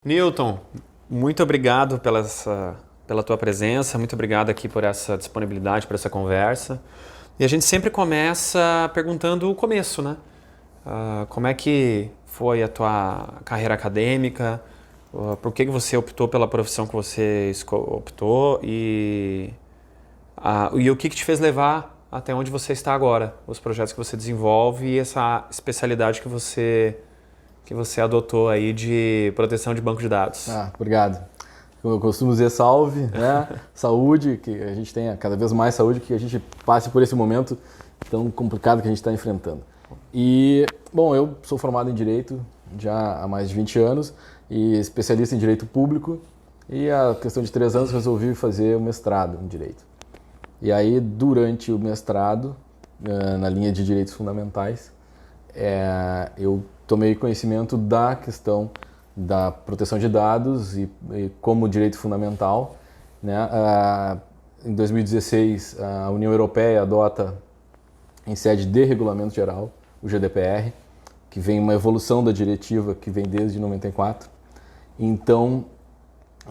Newton, muito obrigado pela tua presença, muito obrigado aqui por essa disponibilidade, por essa conversa. E a gente sempre começa perguntando o começo, né? Como é que foi a tua carreira acadêmica? Por que você optou pela profissão que você optou? E o que te fez levar até onde você está agora? Os projetos que você desenvolve e essa especialidade que você adotou aí de proteção de banco de dados. Obrigado. Eu costumo dizer salve, né? Saúde, que a gente tenha cada vez mais saúde, que a gente passe por esse momento tão complicado que a gente está enfrentando. E, bom, eu sou formado em Direito já há mais de 20 anos e especialista em Direito Público, e há questão de 3 anos resolvi fazer o mestrado em Direito. E aí, durante o mestrado, na linha de Direitos Fundamentais, eu tomei conhecimento da questão da proteção de dados e como direito fundamental, né? Em 2016, a União Europeia adota, em sede de regulamento geral, o GDPR, que vem uma evolução da diretiva que vem desde 94. Então,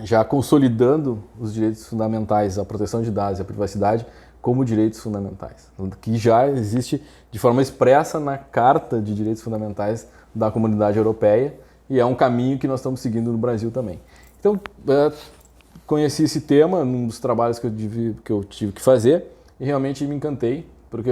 já consolidando os direitos fundamentais, a proteção de dados e a privacidade como direitos fundamentais, que já existe de forma expressa na Carta de Direitos Fundamentais da Comunidade Europeia, e é um caminho que nós estamos seguindo no Brasil também. Então, conheci esse tema num dos trabalhos que eu tive que fazer e realmente me encantei, porque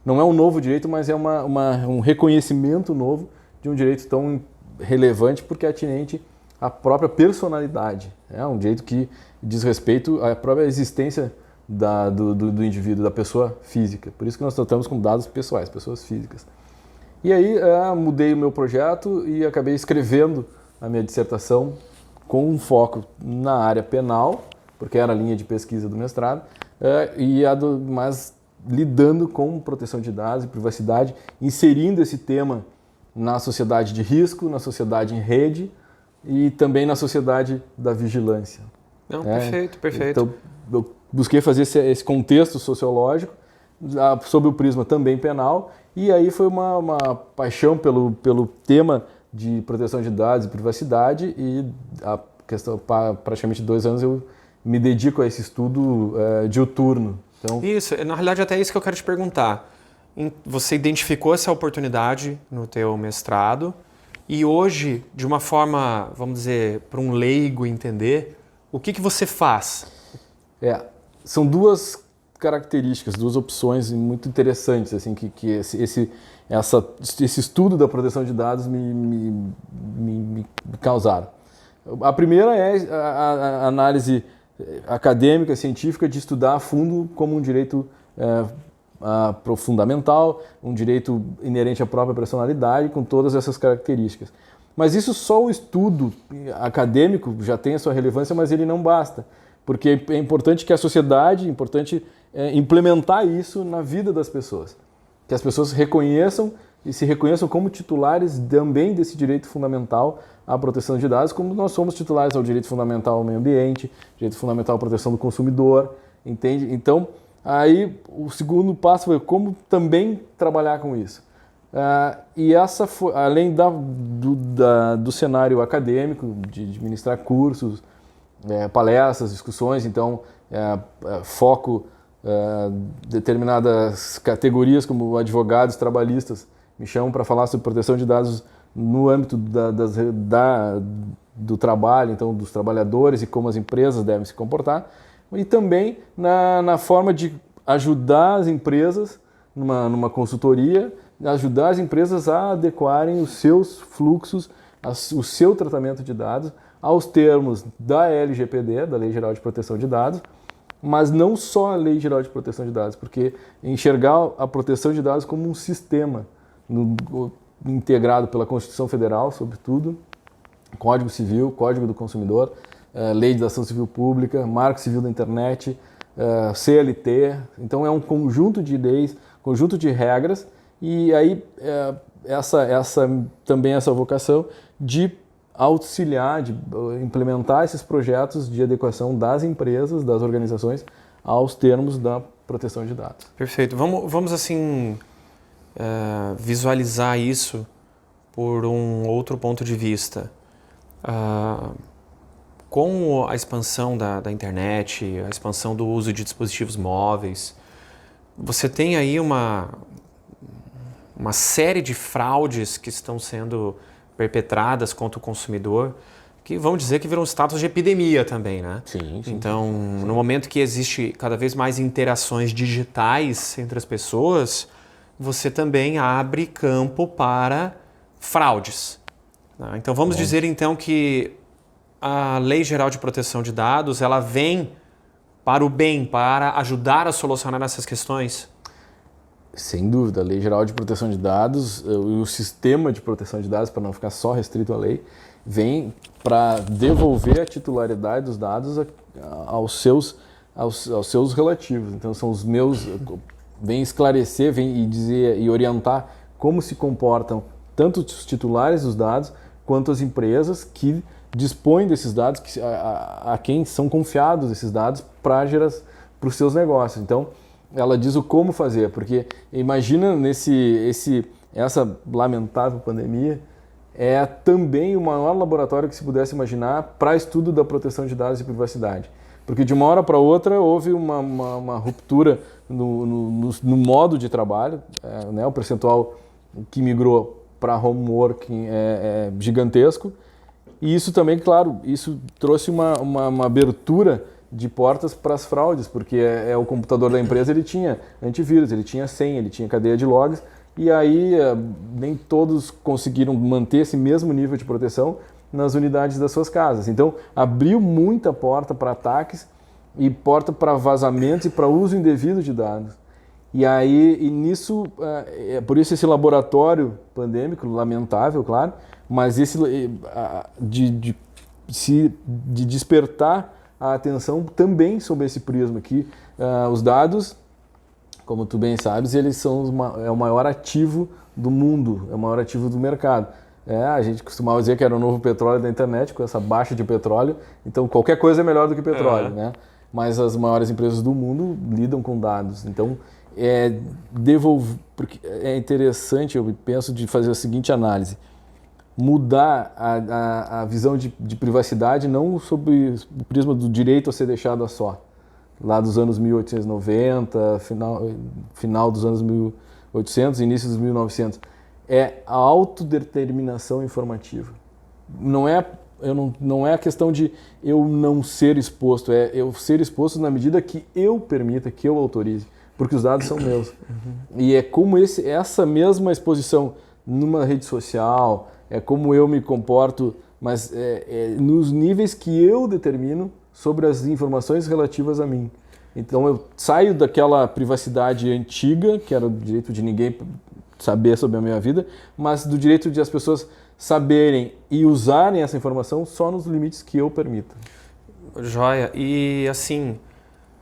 não é um novo direito, mas é um reconhecimento novo de um direito tão relevante, porque é atinente à própria personalidade. É um direito que diz respeito à própria existência do indivíduo, da pessoa física. Por isso que nós tratamos com dados pessoais, pessoas físicas. E aí mudei o meu projeto e acabei escrevendo a minha dissertação com um foco na área penal, porque era a linha de pesquisa do mestrado, mas lidando com proteção de dados e privacidade, inserindo esse tema na sociedade de risco, na sociedade em rede e também na sociedade da vigilância. Não, perfeito. Então, eu busquei fazer esse contexto sociológico sob o prisma também penal, e aí foi uma paixão pelo tema de proteção de dados e privacidade, e a questão, praticamente 2 anos eu me dedico a esse estudo diuturno. Então, isso, na realidade até isso que eu quero te perguntar. Você identificou essa oportunidade no teu mestrado e hoje, de uma forma, vamos dizer, para um leigo entender, o que você faz? São 2 características, 2 opções muito interessantes assim, que esse estudo da proteção de dados me causaram. A primeira é a análise acadêmica, científica, de estudar a fundo como um direito fundamental, um direito inerente à própria personalidade, com todas essas características. Mas isso só o estudo acadêmico já tem a sua relevância, mas ele não basta. Porque é importante que a sociedade, implementar isso na vida das pessoas. Que as pessoas reconheçam e se reconheçam como titulares também desse direito fundamental à proteção de dados, como nós somos titulares ao direito fundamental ao meio ambiente, direito fundamental à proteção do consumidor, entende? Então, aí o segundo passo foi como também trabalhar com isso. E essa foi, além do cenário acadêmico, de ministrar cursos, palestras, discussões, então foco determinadas categorias como advogados trabalhistas me chamam para falar sobre proteção de dados no âmbito do trabalho, então dos trabalhadores e como as empresas devem se comportar, e também na forma de ajudar as empresas numa consultoria, ajudar as empresas a adequarem os seus fluxos, o seu tratamento de dados aos termos da LGPD, da Lei Geral de Proteção de Dados, mas não só a Lei Geral de Proteção de Dados, porque enxergar a proteção de dados como um sistema integrado pela Constituição Federal, sobretudo, Código Civil, Código do Consumidor, Lei de Ação Civil Pública, Marco Civil da Internet, CLT. Então é um conjunto de leis, conjunto de regras, e aí também essa vocação de auxiliar, de implementar esses projetos de adequação das empresas, das organizações, aos termos da proteção de dados. Perfeito. Vamos assim, visualizar isso por um outro ponto de vista. Com a expansão da internet, a expansão do uso de dispositivos móveis, você tem aí uma série de fraudes que estão sendo perpetradas contra o consumidor, que vão dizer que viram status de epidemia também, né? Sim. Então, no momento que existe cada vez mais interações digitais entre as pessoas, você também abre campo para fraudes. Tá? Então, vamos dizer então que a Lei Geral de Proteção de Dados, ela vem para o bem, para ajudar a solucionar essas questões? Sem dúvida, a Lei Geral de Proteção de Dados e o sistema de proteção de dados, para não ficar só restrito à lei, vem para devolver a titularidade dos dados aos seus relativos. Então, são os meus... Vem esclarecer, vem dizer e orientar como se comportam tanto os titulares dos dados quanto as empresas que dispõem desses dados, a quem são confiados esses dados para os seus negócios. Então, ela diz o como fazer, porque imagina essa lamentável pandemia é também o maior laboratório que se pudesse imaginar para estudo da proteção de dados e privacidade. Porque de uma hora para outra houve uma ruptura no modo de trabalho, né? O percentual que migrou para home working é gigantesco. E isso também, claro, isso trouxe uma abertura de portas para as fraudes, porque o computador da empresa ele tinha antivírus, ele tinha senha, ele tinha cadeia de logs, e aí nem todos conseguiram manter esse mesmo nível de proteção nas unidades das suas casas. Então, abriu muita porta para ataques e porta para vazamentos e para uso indevido de dados. E nisso, por isso esse laboratório pandêmico, lamentável, claro, mas de despertar a atenção também sobre esse prisma aqui. Os dados, como tu bem sabes, eles são o maior ativo do mundo, é o maior ativo do mercado. A gente costumava dizer que era o novo petróleo da internet, com essa baixa de petróleo, então qualquer coisa é melhor do que petróleo, né? Mas as maiores empresas do mundo lidam com dados, então porque é interessante, eu penso, de fazer a seguinte análise: mudar a visão de privacidade não sob o prisma do direito a ser deixado a só, lá dos anos 1890, final dos anos 1800, início dos 1900, é a autodeterminação informativa. Não é a questão de eu não ser exposto, é eu ser exposto na medida que eu permita, que eu autorize, porque os dados são meus. E é como essa mesma exposição numa rede social, é como eu me comporto, mas nos níveis que eu determino sobre as informações relativas a mim. Então eu saio daquela privacidade antiga, que era o direito de ninguém saber sobre a minha vida, mas do direito de as pessoas saberem e usarem essa informação só nos limites que eu permito. Joia. E assim,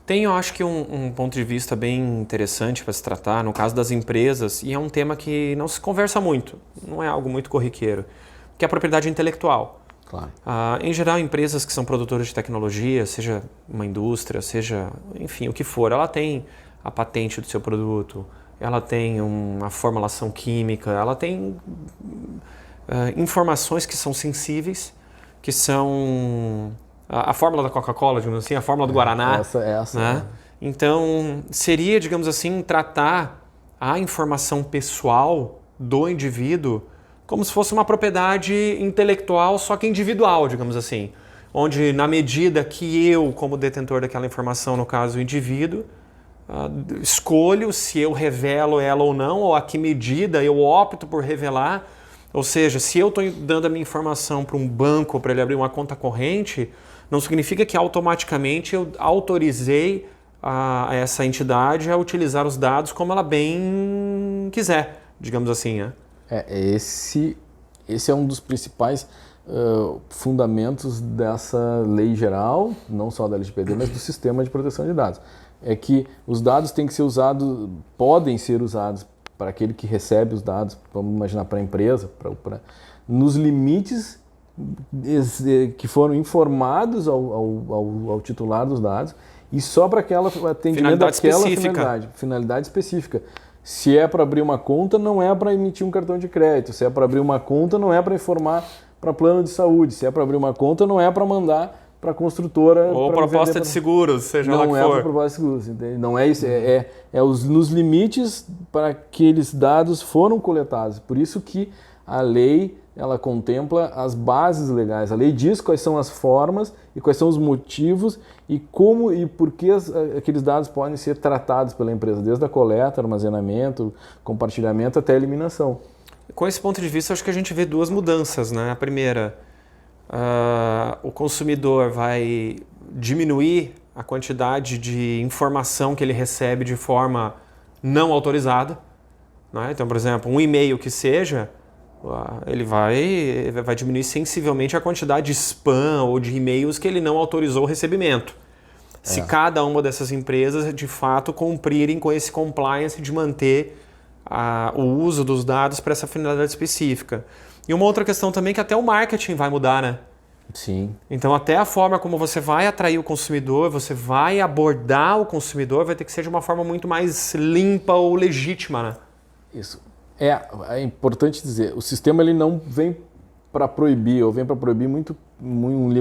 tem, eu acho que um ponto de vista bem interessante para se tratar, no caso das empresas, e é um tema que não se conversa muito, não é algo muito corriqueiro, que é a propriedade intelectual. Claro. Em geral, empresas que são produtoras de tecnologia, seja uma indústria, seja, enfim, o que for, ela tem a patente do seu produto, ela tem uma formulação química, ela tem informações que são sensíveis, que são a fórmula da Coca-Cola, digamos assim, a fórmula do Guaraná. Essa. Né? Então, seria, digamos assim, tratar a informação pessoal do indivíduo como se fosse uma propriedade intelectual, só que individual, digamos assim. Onde, na medida que eu, como detentor daquela informação, no caso o indivíduo, escolho se eu revelo ela ou não, ou a que medida eu opto por revelar. Ou seja, se eu estou dando a minha informação para um banco para ele abrir uma conta corrente, não significa que automaticamente eu autorizei a essa entidade a utilizar os dados como ela bem quiser, digamos assim, né? Esse é um dos principais fundamentos dessa lei geral, não só da LGPD, mas do sistema de proteção de dados. É que os dados têm que ser usados, podem ser usados para aquele que recebe os dados, vamos imaginar para a empresa, nos limites que foram informados ao titular dos dados e só para aquela atendimento daquela finalidade específica. Se é para abrir uma conta, não é para emitir um cartão de crédito. Se é para abrir uma conta, não é para informar para plano de saúde. Se é para abrir uma conta, não é para mandar para a construtora. Ou proposta de seguros, seja lá que for. Não é para proposta de seguros, entende? Não é isso. Nos limites para aqueles dados foram coletados. Por isso que a lei ela contempla as bases legais. A lei diz quais são as formas e quais são os motivos e como e por que aqueles dados podem ser tratados pela empresa, desde a coleta, armazenamento, compartilhamento até a eliminação. Com esse ponto de vista, acho que a gente vê duas mudanças, né? A primeira, o consumidor vai diminuir a quantidade de informação que ele recebe de forma não autorizada, né? Então, por exemplo, um e-mail que seja, ele vai diminuir sensivelmente a quantidade de spam ou de e-mails que ele não autorizou o recebimento. Se cada uma dessas empresas, de fato, cumprirem com esse compliance de manter o uso dos dados para essa finalidade específica. E uma outra questão também é que até o marketing vai mudar, né? Sim. Então até a forma como você vai atrair o consumidor, você vai abordar o consumidor, vai ter que ser de uma forma muito mais limpa ou legítima, né? Isso. É importante dizer, o sistema ele não vem para proibir, ou vem para proibir um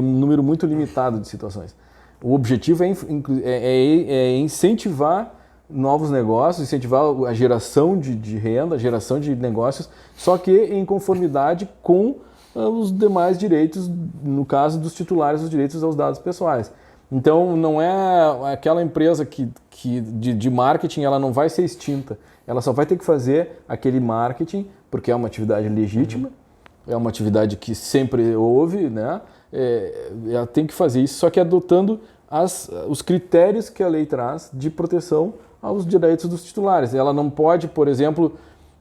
número muito limitado de situações. O objetivo é incentivar novos negócios, incentivar a geração de renda, a geração de negócios, só que em conformidade com os demais direitos, no caso dos titulares dos direitos aos dados pessoais. Então, não é aquela empresa de marketing, ela não vai ser extinta. Ela só vai ter que fazer aquele marketing, porque é uma atividade legítima, é uma atividade que sempre houve, né? Ela tem que fazer isso, só que adotando os critérios que a lei traz de proteção aos direitos dos titulares. Ela não pode, por exemplo,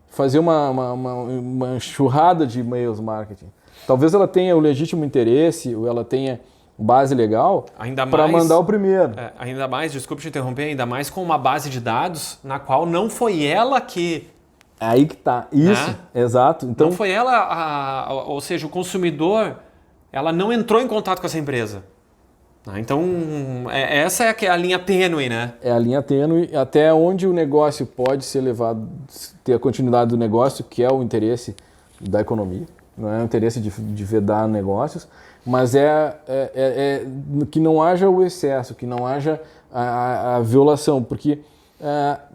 fazer uma enxurrada de e-mails marketing. Talvez ela tenha o legítimo interesse, ou ela tenha base legal para mandar o primeiro. Ainda mais, desculpe te interromper, ainda mais com uma base de dados na qual não foi ela que... Aí que tá. Isso, né? Exato. Então, não foi ela, ou seja, o consumidor, ela não entrou em contato com essa empresa. Então, essa é a linha tênue, né? É a linha tênue até onde o negócio pode ser levado, ter a continuidade do negócio, que é o interesse da economia, não é o interesse de vedar negócios, mas que não haja o excesso, que não haja a violação, porque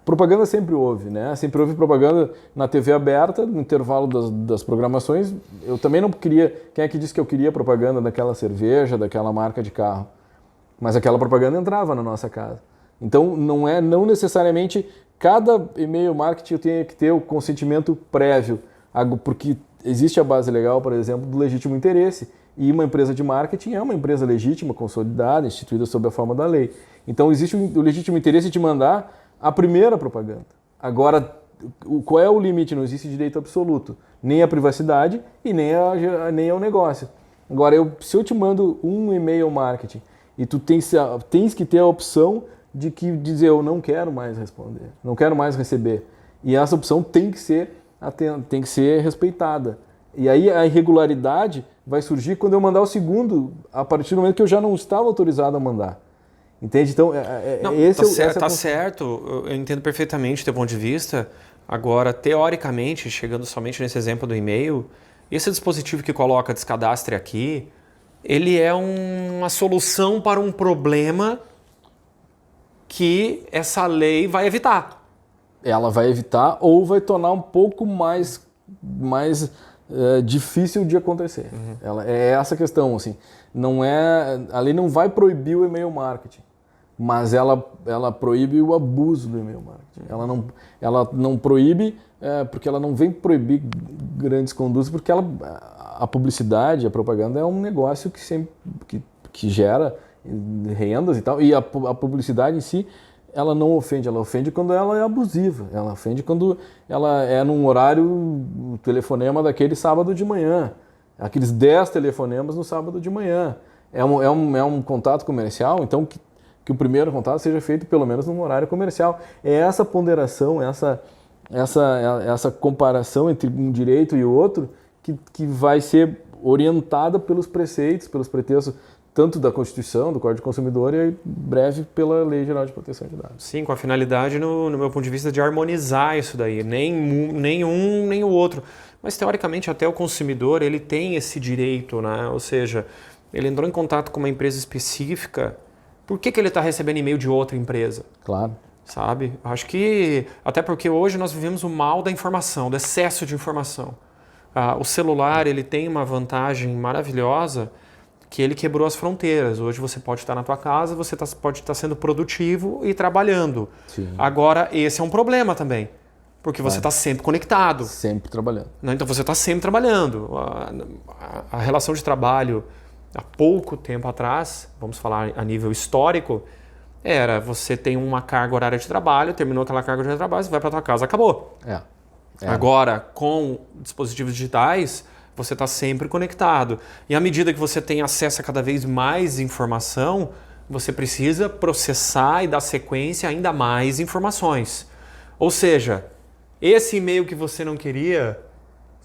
propaganda sempre houve, né? Sempre houve propaganda na TV aberta, no intervalo das programações. Eu também não queria... Quem é que disse que eu queria propaganda daquela cerveja, daquela marca de carro? Mas aquela propaganda entrava na nossa casa. Então, não necessariamente cada e-mail marketing tem que ter o consentimento prévio, porque existe a base legal, por exemplo, do legítimo interesse. E uma empresa de marketing é uma empresa legítima, consolidada, instituída sob a forma da lei. Então, existe o legítimo interesse de mandar a primeira propaganda. Agora, qual é o limite? Não existe direito absoluto. Nem à privacidade e nem ao negócio. Agora, se eu te mando um e-mail marketing e tu tens que ter a opção de dizer eu não quero mais responder, não quero mais receber. E essa opção tem que ser respeitada. E aí a irregularidade vai surgir quando eu mandar o segundo, a partir do momento que eu já não estava autorizado a mandar. Entende? Então, tá certo, eu entendo perfeitamente o teu ponto de vista. Agora, teoricamente, chegando somente nesse exemplo do e-mail, esse dispositivo que coloca descadastre aqui, ele é uma solução para um problema que essa lei vai evitar. Ela vai evitar ou vai tornar um pouco mais difícil de acontecer. É essa questão, assim. A lei não vai proibir o e-mail marketing, mas ela proíbe o abuso do e-mail marketing. Ela não proíbe, porque ela não vem proibir grandes condutas, porque a publicidade, a propaganda é um negócio que gera rendas e tal, e a publicidade em si, ela não ofende, ela ofende quando ela é abusiva, ela ofende quando ela é num horário, o telefonema daquele sábado de manhã, aqueles 10 telefonemas no sábado de manhã. É um contato comercial, então que o primeiro contato seja feito pelo menos num horário comercial. É essa ponderação, essa comparação entre um direito e o outro que vai ser orientada pelos preceitos, pelos pretextos tanto da Constituição, do Código do Consumidor e breve pela Lei Geral de Proteção de Dados. Sim, com a finalidade, no meu ponto de vista, de harmonizar isso daí, nem um nem o outro. Mas, teoricamente, até o consumidor ele tem esse direito, né? Ou seja, ele entrou em contato com uma empresa específica, por que ele está recebendo e-mail de outra empresa? Claro. Sabe? Acho que, até porque hoje nós vivemos o mal da informação, do excesso de informação. O celular ele tem uma vantagem maravilhosa, que ele quebrou as fronteiras. Hoje você pode estar na tua casa, você pode estar sendo produtivo e trabalhando. Sim. Agora, esse é um problema também, porque você está sempre conectado. Sempre trabalhando. Né? Então você está sempre trabalhando. A relação de trabalho, há pouco tempo atrás, vamos falar a nível histórico, era você tem uma carga horária de trabalho, terminou aquela carga horária de trabalho, você vai para tua casa, acabou. Agora, com dispositivos digitais, você está sempre conectado. E à medida que você tem acesso a cada vez mais informação, você precisa processar e dar sequência a ainda mais informações. Ou seja, esse e-mail que você não queria,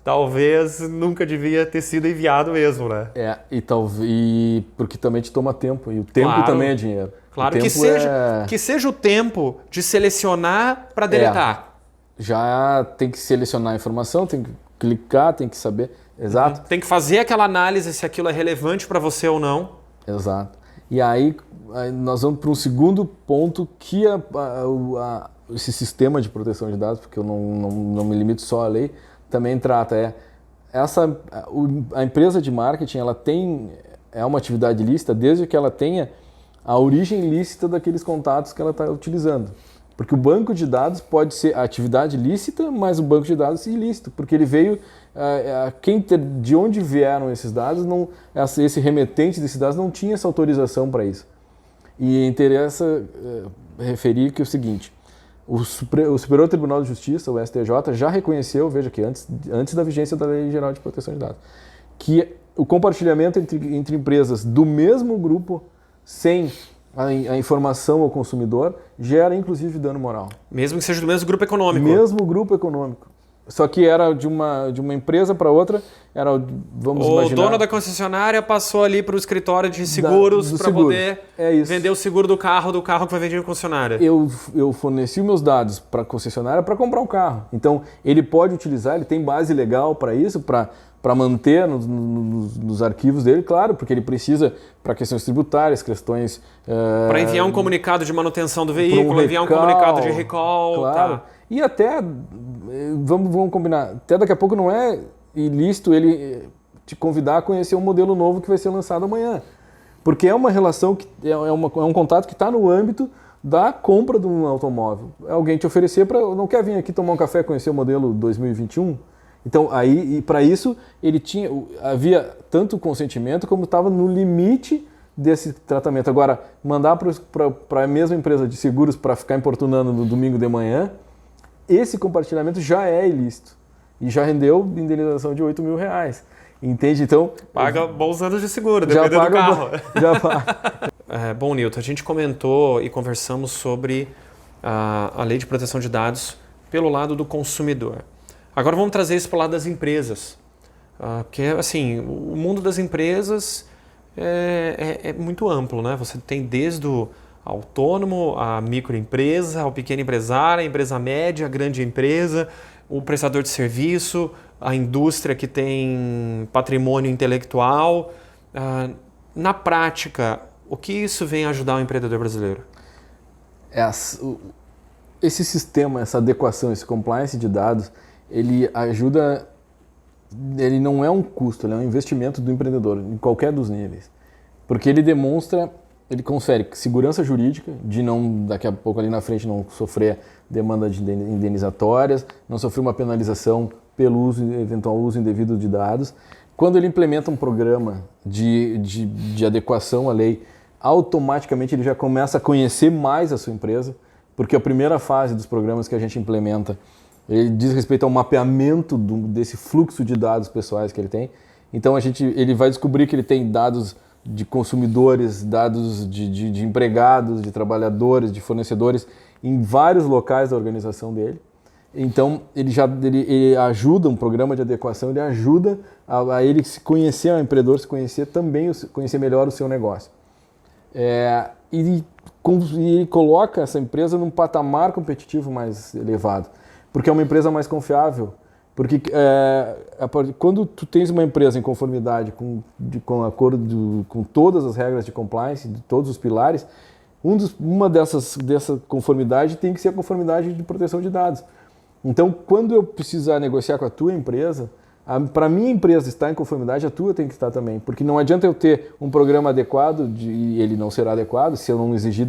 talvez nunca devia ter sido enviado mesmo, né? E porque também te toma tempo. E o tempo também é dinheiro. Claro, que seja o tempo de selecionar para deletar. Já tem que selecionar a informação, tem que clicar, tem que saber. Exato. Tem que fazer aquela análise se aquilo é relevante para você ou não. Exato. E aí nós vamos para um segundo ponto que esse sistema de proteção de dados, porque eu não me limito só à lei, também trata. A empresa de marketing ela é uma atividade lícita desde que ela tenha a origem lícita daqueles contatos que ela está utilizando. Porque o banco de dados pode ser a atividade lícita, mas o banco de dados ilícito, porque ele veio, de onde vieram esses dados, esse remetente desses dados não tinha essa autorização para isso. E interessa referir que é o seguinte, o Superior Tribunal de Justiça, o STJ, já reconheceu, veja que antes da vigência da Lei Geral de Proteção de Dados, que o compartilhamento entre empresas do mesmo grupo, sem a informação ao consumidor, gera inclusive dano moral. Mesmo que seja do mesmo grupo econômico. Mesmo grupo econômico. Só que era de uma empresa para outra, vamos imaginar... O dono da concessionária passou ali para o escritório de seguros para poder vender o seguro do carro que vai vender na concessionária. Eu forneci meus dados para a concessionária para comprar um carro. Então, ele pode utilizar, ele tem base legal para isso, para manter nos arquivos dele, claro, porque ele precisa para questões tributárias, questões... para enviar um comunicado de manutenção do veículo, enviar um comunicado de recall. Claro. Tá. E até, vamos combinar, até daqui a pouco não é ilícito ele te convidar a conhecer um modelo novo que vai ser lançado amanhã. Porque é uma relação, é um contato que está no âmbito da compra de um automóvel. É alguém te oferecer não quer vir aqui tomar um café e conhecer o modelo 2021? Então, aí, para isso, havia tanto consentimento como estava no limite desse tratamento. Agora, mandar para a mesma empresa de seguros para ficar importunando no domingo de manhã, esse compartilhamento já é ilícito e já rendeu indenização de R$8 mil. Entende? Então... Paga bons anos de seguro, dependendo do carro. Já paga. Bom, Nilton, a gente comentou e conversamos sobre a Lei de Proteção de Dados pelo lado do consumidor. Agora vamos trazer isso para o lado das empresas. Porque, assim, o mundo das empresas é muito amplo, né? Você tem desde o autônomo, a microempresa, ao pequeno empresário, a empresa média, a grande empresa, o prestador de serviço, a indústria que tem patrimônio intelectual. Na prática, o que isso vem ajudar o empreendedor brasileiro? Esse sistema, essa adequação, esse compliance de dados, ele ajuda, ele não é um custo, ele é um investimento do empreendedor, em qualquer dos níveis. Porque ele confere segurança jurídica, de não, daqui a pouco ali na frente, não sofrer demanda de indenizatórias, não sofrer uma penalização pelo eventual uso indevido de dados. Quando ele implementa um programa de adequação à lei, automaticamente ele já começa a conhecer mais a sua empresa, porque a primeira fase dos programas que a gente implementa, ele diz respeito ao mapeamento desse fluxo de dados pessoais que ele tem. Então ele vai descobrir que ele tem dados de consumidores, dados de empregados, de trabalhadores, de fornecedores em vários locais da organização dele. Então, ele ajuda, um programa de adequação, ele ajuda a ele se conhecer, ao empreendedor se conhecer também, conhecer melhor o seu negócio. E coloca essa empresa num patamar competitivo mais elevado, porque é uma empresa mais confiável. Porque quando tu tens uma empresa em conformidade com acordo com todas as regras de compliance, de todos os pilares, uma dessa conformidade tem que ser a conformidade de proteção de dados. Então, quando eu precisar negociar com a tua empresa, para a minha empresa estar em conformidade, a tua tem que estar também. Porque não adianta eu ter um programa adequado, e ele não será adequado, se eu não exigir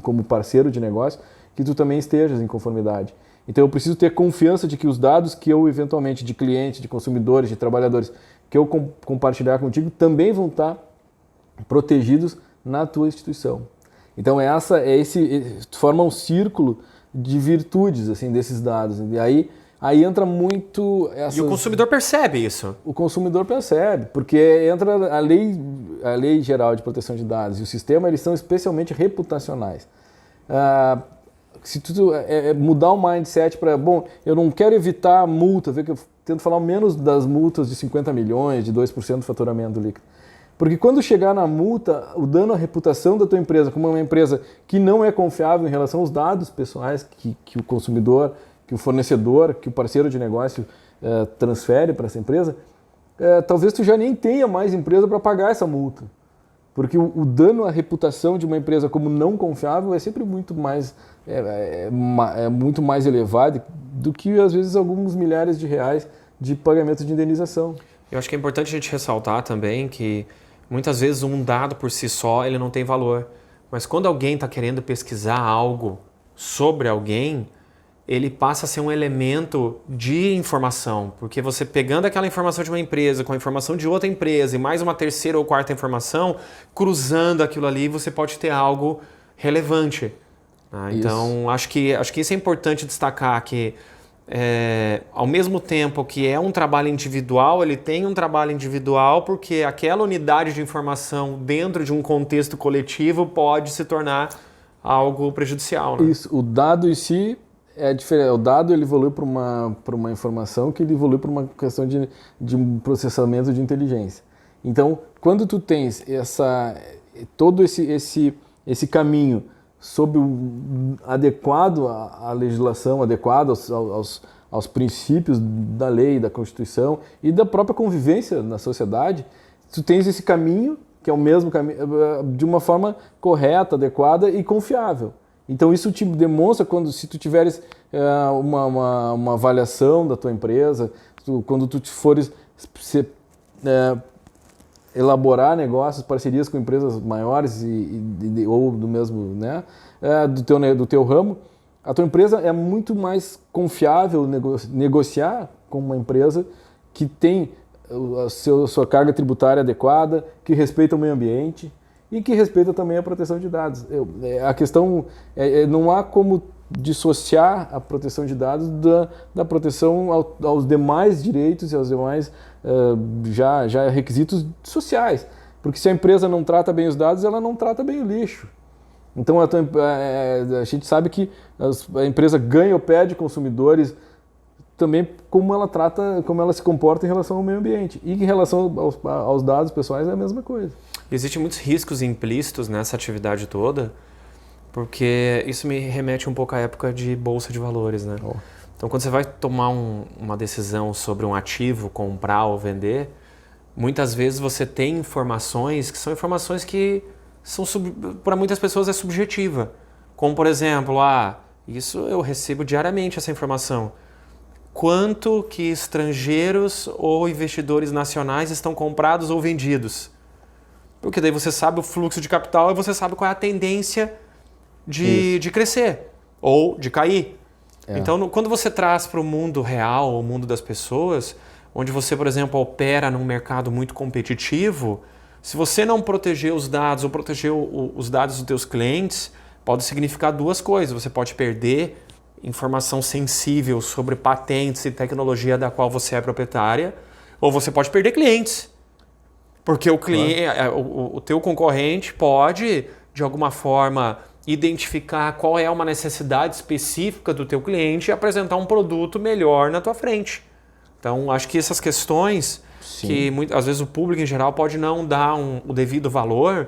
como parceiro de negócio, que tu também estejas em conformidade. Então, eu preciso ter confiança de que os dados que eu, eventualmente, de clientes, de consumidores, de trabalhadores, que eu compartilhar contigo, também vão estar protegidos na tua instituição. Então, forma um círculo de virtudes assim, desses dados. E aí entra muito... E o consumidor percebe isso? O consumidor percebe, porque entra a lei geral de proteção de dados e o sistema, eles são especialmente reputacionais. Se tu mudar o mindset para, eu não quero evitar a multa, que eu tento falar menos das multas de 50 milhões, de 2% do faturamento líquido. Porque quando chegar na multa, o dano à reputação da tua empresa, como uma empresa que não é confiável em relação aos dados pessoais que o consumidor, que o fornecedor, que o parceiro de negócio transfere para essa empresa, talvez tu já nem tenha mais empresa para pagar essa multa. Porque o dano à reputação de uma empresa como não confiável é sempre muito mais, muito mais elevado do que, às vezes, alguns milhares de reais de pagamento de indenização. Eu acho que é importante a gente ressaltar também que muitas vezes um dado por si só ele não tem valor. Mas quando alguém está querendo pesquisar algo sobre alguém, ele passa a ser um elemento de informação. Porque você pegando aquela informação de uma empresa com a informação de outra empresa e mais uma terceira ou quarta informação, cruzando aquilo ali, você pode ter algo relevante. Então, acho que isso é importante destacar, que ao mesmo tempo que é um trabalho individual, ele tem um trabalho individual porque aquela unidade de informação dentro de um contexto coletivo pode se tornar algo prejudicial. Né? Isso, o dado em si é diferente. O dado ele evolui para uma informação que ele evolui para uma questão de um processamento de inteligência. Então, quando tu tens todo esse caminho adequado à legislação, adequado aos princípios da lei, da Constituição e da própria convivência na sociedade, tu tens esse caminho, que é o mesmo caminho, de uma forma correta, adequada e confiável. Então isso te demonstra se tu tiveres uma avaliação da tua empresa, quando tu fores elaborar negócios, parcerias com empresas maiores ou do mesmo, né, do teu ramo, a tua empresa é muito mais confiável negociar com uma empresa que tem a sua carga tributária adequada, que respeita o meio ambiente e que respeita também a proteção de dados. A questão não há como dissociar a proteção de dados da proteção aos demais direitos e aos demais já requisitos sociais. Porque se a empresa não trata bem os dados, ela não trata bem o lixo. Então a gente sabe que a empresa ganha ou perde consumidores também como ela se comporta em relação ao meio ambiente. E em relação aos dados pessoais é a mesma coisa. Existem muitos riscos implícitos nessa atividade toda, porque isso me remete um pouco à época de bolsa de valores, né? Oh. Então, quando você vai tomar uma decisão sobre um ativo, comprar ou vender, muitas vezes você tem informações que são informações que para muitas pessoas é subjetiva. Como, por exemplo, isso eu recebo diariamente essa informação. Quanto que estrangeiros ou investidores nacionais estão comprados ou vendidos? Porque daí você sabe o fluxo de capital e você sabe qual é a tendência de crescer ou de cair. Então, quando você traz para o mundo real, o mundo das pessoas, onde você, por exemplo, opera num mercado muito competitivo, se você não proteger os dados ou proteger os dados dos teus clientes, pode significar duas coisas. Você pode perder informação sensível sobre patentes e tecnologia da qual você é proprietária, ou você pode perder clientes. Porque o teu concorrente pode, de alguma forma, identificar qual é uma necessidade específica do teu cliente e apresentar um produto melhor na tua frente. Então, acho que essas questões que às vezes o público em geral pode não dar o devido valor,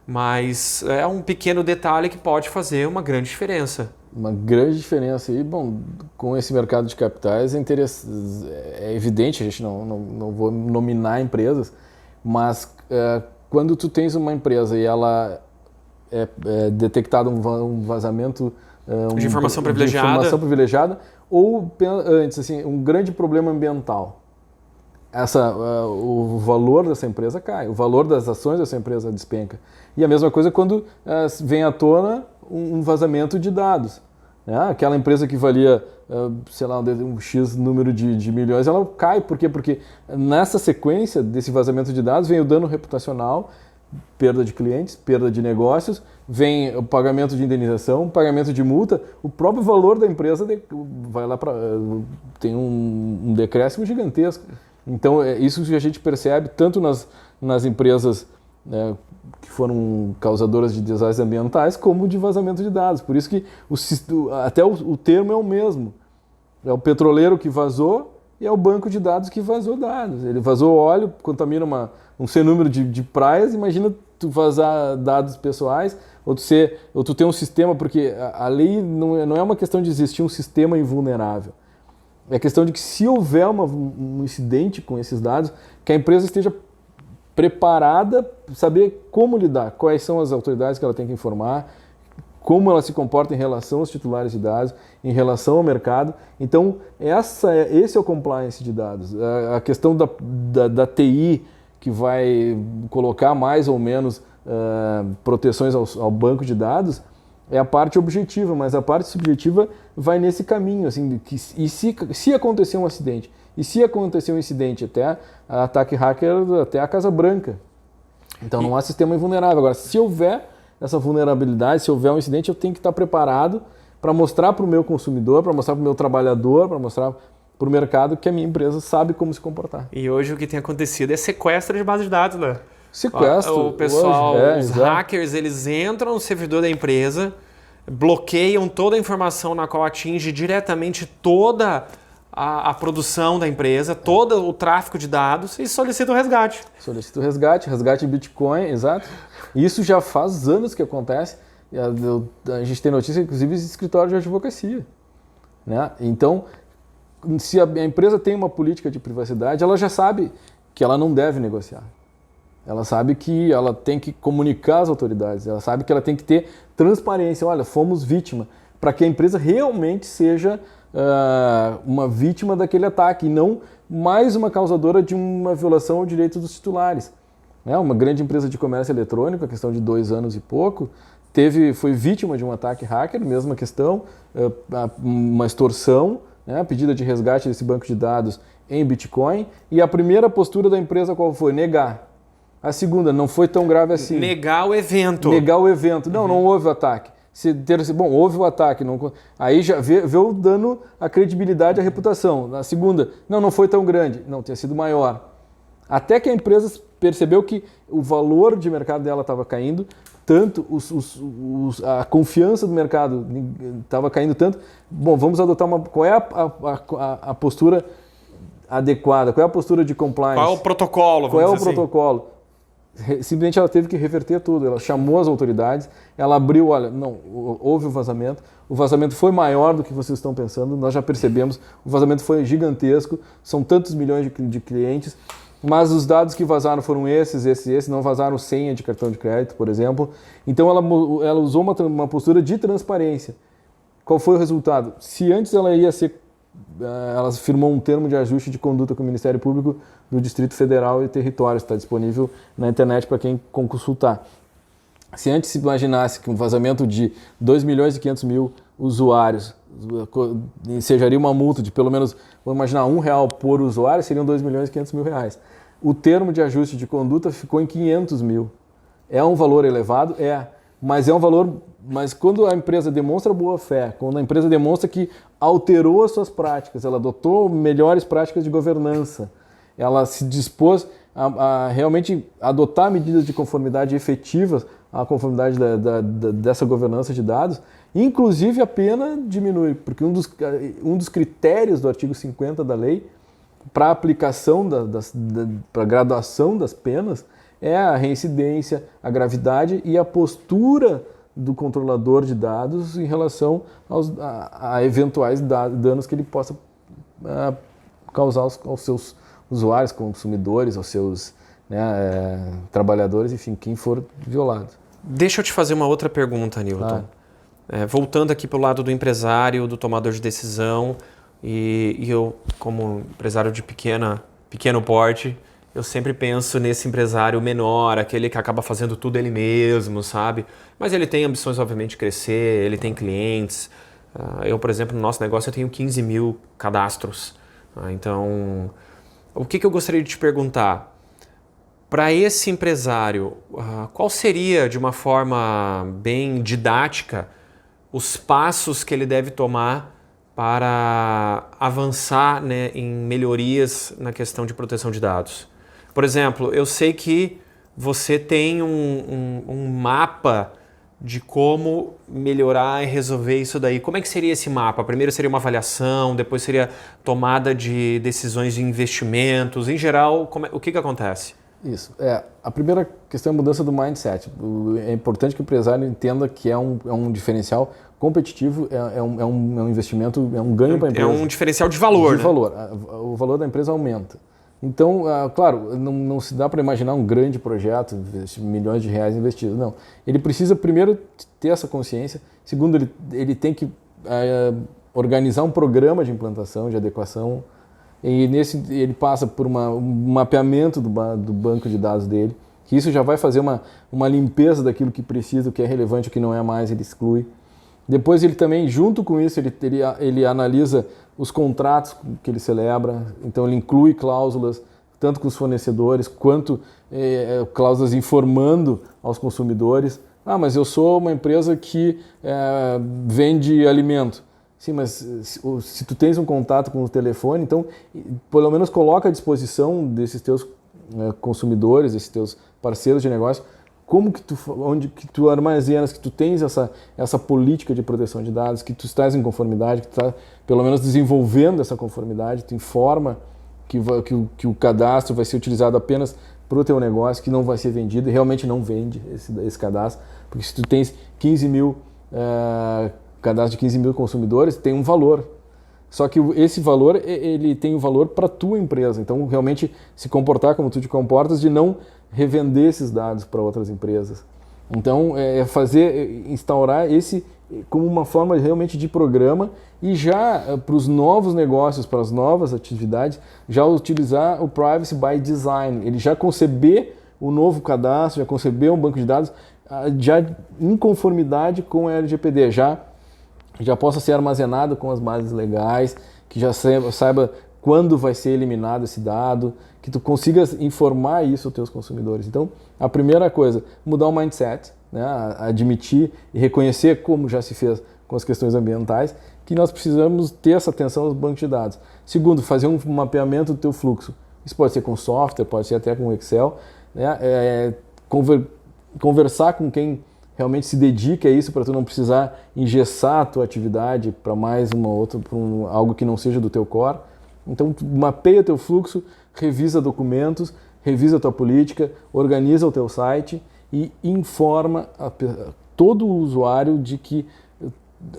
mas é um pequeno detalhe que pode fazer uma grande diferença. Uma grande diferença. E, bom, com esse mercado de capitais é evidente, a gente não vou nominar empresas, mas quando tu tens uma empresa e ela é detectado um vazamento de informação privilegiada, ou antes, assim, um grande problema ambiental. O valor dessa empresa cai, o valor das ações dessa empresa despenca. E a mesma coisa quando vem à tona um vazamento de dados. Né? Aquela empresa que valia, sei lá, um X número de milhões, ela cai. Por quê? Porque nessa sequência desse vazamento de dados vem o dano reputacional, perda de clientes, perda de negócios, vem o pagamento de indenização, pagamento de multa, o próprio valor da empresa vai lá para tem um decréscimo gigantesco. Então, isso que a gente percebe tanto nas empresas que foram causadoras de desastres ambientais, como de vazamento de dados. Por isso que até o termo é o mesmo. É o petroleiro que vazou e é o banco de dados que vazou dados. Ele vazou óleo, contamina um sem número de praias, imagina tu vazar dados pessoais, ou tu ter um sistema, porque a lei não é uma questão de existir um sistema invulnerável. É questão de que se houver um incidente com esses dados, que a empresa esteja preparada, saber como lidar, quais são as autoridades que ela tem que informar, como ela se comporta em relação aos titulares de dados, em relação ao mercado. Então, esse é o compliance de dados. A questão da TI, que vai colocar mais ou menos proteções ao banco de dados, é a parte objetiva, mas a parte subjetiva vai nesse caminho, assim, e se acontecer um acidente, até ataque hacker, até a Casa Branca. Então não há sistema invulnerável. Agora, se houver essa vulnerabilidade, se houver um incidente, eu tenho que estar preparado para mostrar para o meu consumidor, para mostrar para o meu trabalhador, para mostrar para o mercado que a minha empresa sabe como se comportar. E hoje o que tem acontecido é sequestro de base de dados, né? Sequestro. O pessoal, os exato. hackers, eles entram no servidor da empresa, bloqueiam toda a informação na qual atinge diretamente toda a produção da empresa, todo o tráfego de dados e solicita o resgate. Solicita o resgate em Bitcoin, exato. Isso já faz anos que acontece. A gente tem notícia, inclusive, de escritório de advocacia. Né? Então, se a empresa tem uma política de privacidade, ela já sabe que ela não deve negociar. Ela sabe que ela tem que comunicar às autoridades, ela sabe que ela tem que ter transparência. Olha, fomos vítima, para que a empresa realmente seja uma vítima daquele ataque e não mais uma causadora de uma violação ao direito dos titulares. Uma grande empresa de comércio eletrônico, a questão de 2 anos e pouco, foi vítima de um ataque hacker, mesma questão, uma extorsão, pedida de resgate desse banco de dados em Bitcoin, e a primeira postura da empresa qual foi? Negar. A segunda, não foi tão grave assim. Negar o evento. Não houve o ataque. Bom, houve o ataque. Aí já vê o dano à credibilidade e à reputação. Na segunda, não foi tão grande. Não, tinha sido maior. Até que a empresa percebeu que o valor de mercado dela estava caindo, tanto a confiança do mercado estava caindo tanto. Bom, vamos adotar qual é a postura adequada? Qual é a postura de compliance? Qual é o protocolo? Qual é o protocolo? Simplesmente ela teve que reverter tudo, ela chamou as autoridades, ela abriu, olha, não, houve o vazamento foi maior do que vocês estão pensando, nós já percebemos, o vazamento foi gigantesco, são tantos milhões de clientes, mas os dados que vazaram foram esses, não vazaram senha de cartão de crédito, por exemplo. Então ela usou uma postura de transparência. Qual foi o resultado? Se antes ela firmou um termo de ajuste de conduta com o Ministério Público do Distrito Federal e Territórios, está disponível na internet para quem consultar. Se antes se imaginasse que um vazamento de 2.500.000 usuários ensejaria uma multa de pelo menos, vamos imaginar, R$1 por usuário, seriam R$2.500.000. O termo de ajuste de conduta ficou em 500 mil. É um valor elevado? Mas é um valor. Mas quando a empresa demonstra boa fé, quando a empresa demonstra que alterou as suas práticas, ela adotou melhores práticas de governança, ela se dispôs a realmente adotar medidas de conformidade efetivas à conformidade dessa governança de dados, inclusive a pena diminui, porque um dos critérios do artigo 50 da lei para aplicação, para graduação das penas é a reincidência, a gravidade e a postura do controlador de dados em relação a eventuais danos que ele possa causar aos seus usuários, consumidores, aos seus trabalhadores, enfim, quem for violado. Deixa eu te fazer uma outra pergunta, Newton. Voltando aqui para o lado do empresário, do tomador de decisão, e eu, como empresário de pequeno porte, eu sempre penso nesse empresário menor, aquele que acaba fazendo tudo ele mesmo, sabe? Mas ele tem ambições, obviamente, de crescer, ele tem clientes. Eu, por exemplo, no nosso negócio, eu tenho 15 mil cadastros. Então, o que eu gostaria de te perguntar? Para esse empresário, qual seria, de uma forma bem didática, os passos que ele deve tomar para avançar, né, em melhorias na questão de proteção de dados? Por exemplo, eu sei que você tem um mapa de como melhorar e resolver isso daí. Como é que seria esse mapa? Primeiro seria uma avaliação, depois seria tomada de decisões de investimentos. Em geral, o que acontece? Isso. A primeira questão é a mudança do mindset. É importante que o empresário entenda que é um diferencial competitivo, é um investimento, é um ganho para a empresa. É um diferencial de valor, né? O valor da empresa aumenta. Então, claro, não se dá para imaginar um grande projeto, milhões de reais investidos. Não. Ele precisa, primeiro, ter essa consciência. Segundo, ele tem que organizar um programa de implantação, de adequação. E ele passa por um mapeamento do banco de dados dele, que isso já vai fazer uma limpeza daquilo que precisa, o que é relevante, o que não é mais, ele exclui. Depois ele também, junto com isso, ele analisa os contratos que ele celebra, então ele inclui cláusulas, tanto com os fornecedores, quanto cláusulas informando aos consumidores. Mas eu sou uma empresa que vende alimento. Sim, mas se tu tens um contato com o telefone, então pelo menos coloca à disposição desses teus consumidores, desses teus parceiros de negócio, onde que tu armazenas, que tu tens essa política de proteção de dados, que tu estás em conformidade, que tu está pelo menos desenvolvendo essa conformidade, tu informa que o cadastro vai ser utilizado apenas para o teu negócio, que não vai ser vendido, e realmente não vende esse cadastro, porque se tu tens 15 mil cadastro de 15 mil consumidores, tem um valor. Só que esse valor, ele tem um valor para a tua empresa. Então, realmente, se comportar como tu te comportas, de não revender esses dados para outras empresas. Então, instaurar esse como uma forma realmente de programa e já para os novos negócios, para as novas atividades, já utilizar o Privacy by Design. Ele já conceber o novo cadastro, já conceber um banco de dados, já em conformidade com a LGPD, já possa ser armazenado com as bases legais, que já saiba quando vai ser eliminado esse dado, que tu consigas informar isso aos teus consumidores. Então, a primeira coisa, mudar o mindset, né? Admitir e reconhecer, como já se fez com as questões ambientais, que nós precisamos ter essa atenção aos bancos de dados. Segundo, fazer um mapeamento do teu fluxo. Isso pode ser com software, pode ser até com Excel, né? Conversar com quem realmente se dedica a isso, para tu não precisar engessar a tua atividade para mais uma outra, para algo que não seja do teu core. Então, tu mapeia teu fluxo, revisa documentos, revisa a tua política, organiza o teu site e informa todo o usuário de que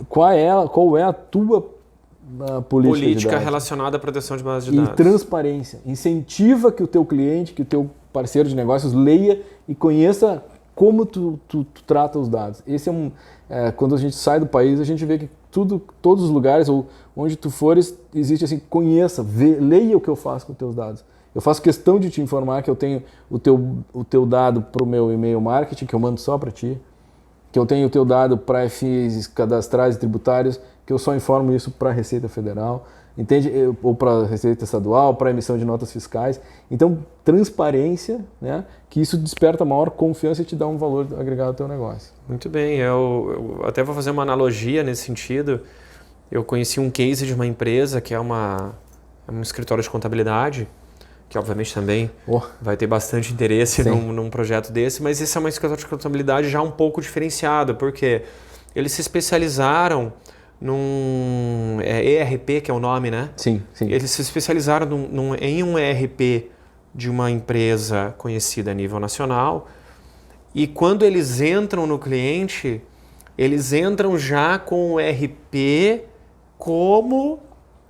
qual é a tua política relacionada à proteção de bases de dados. E transparência. Incentiva que o teu cliente, que o teu parceiro de negócios leia e conheça como tu trata os dados. Esse quando a gente sai do país, a gente vê que todos os lugares, ou onde tu fores, existe assim, conheça, leia o que eu faço com os teus dados. Eu faço questão de te informar que eu tenho o teu dado para o meu e-mail marketing, que eu mando só para ti, que eu tenho o teu dado para fins cadastrais e tributários, que eu só informo isso para a Receita Federal, entende? Ou para a Receita Estadual, para a emissão de notas fiscais. Então, transparência, né? Que isso desperta maior confiança e te dá um valor agregado ao teu negócio. Muito bem, eu até vou fazer uma analogia nesse sentido. Eu conheci um case de uma empresa que é um escritório de contabilidade, que obviamente também vai ter bastante interesse num projeto desse, mas esse é uma escritório de contabilidade já um pouco diferenciado, porque eles se especializaram num ERP, que é o nome, né? Sim. Eles se especializaram em um ERP de uma empresa conhecida a nível nacional, e quando eles entram no cliente, eles entram já com o ERP como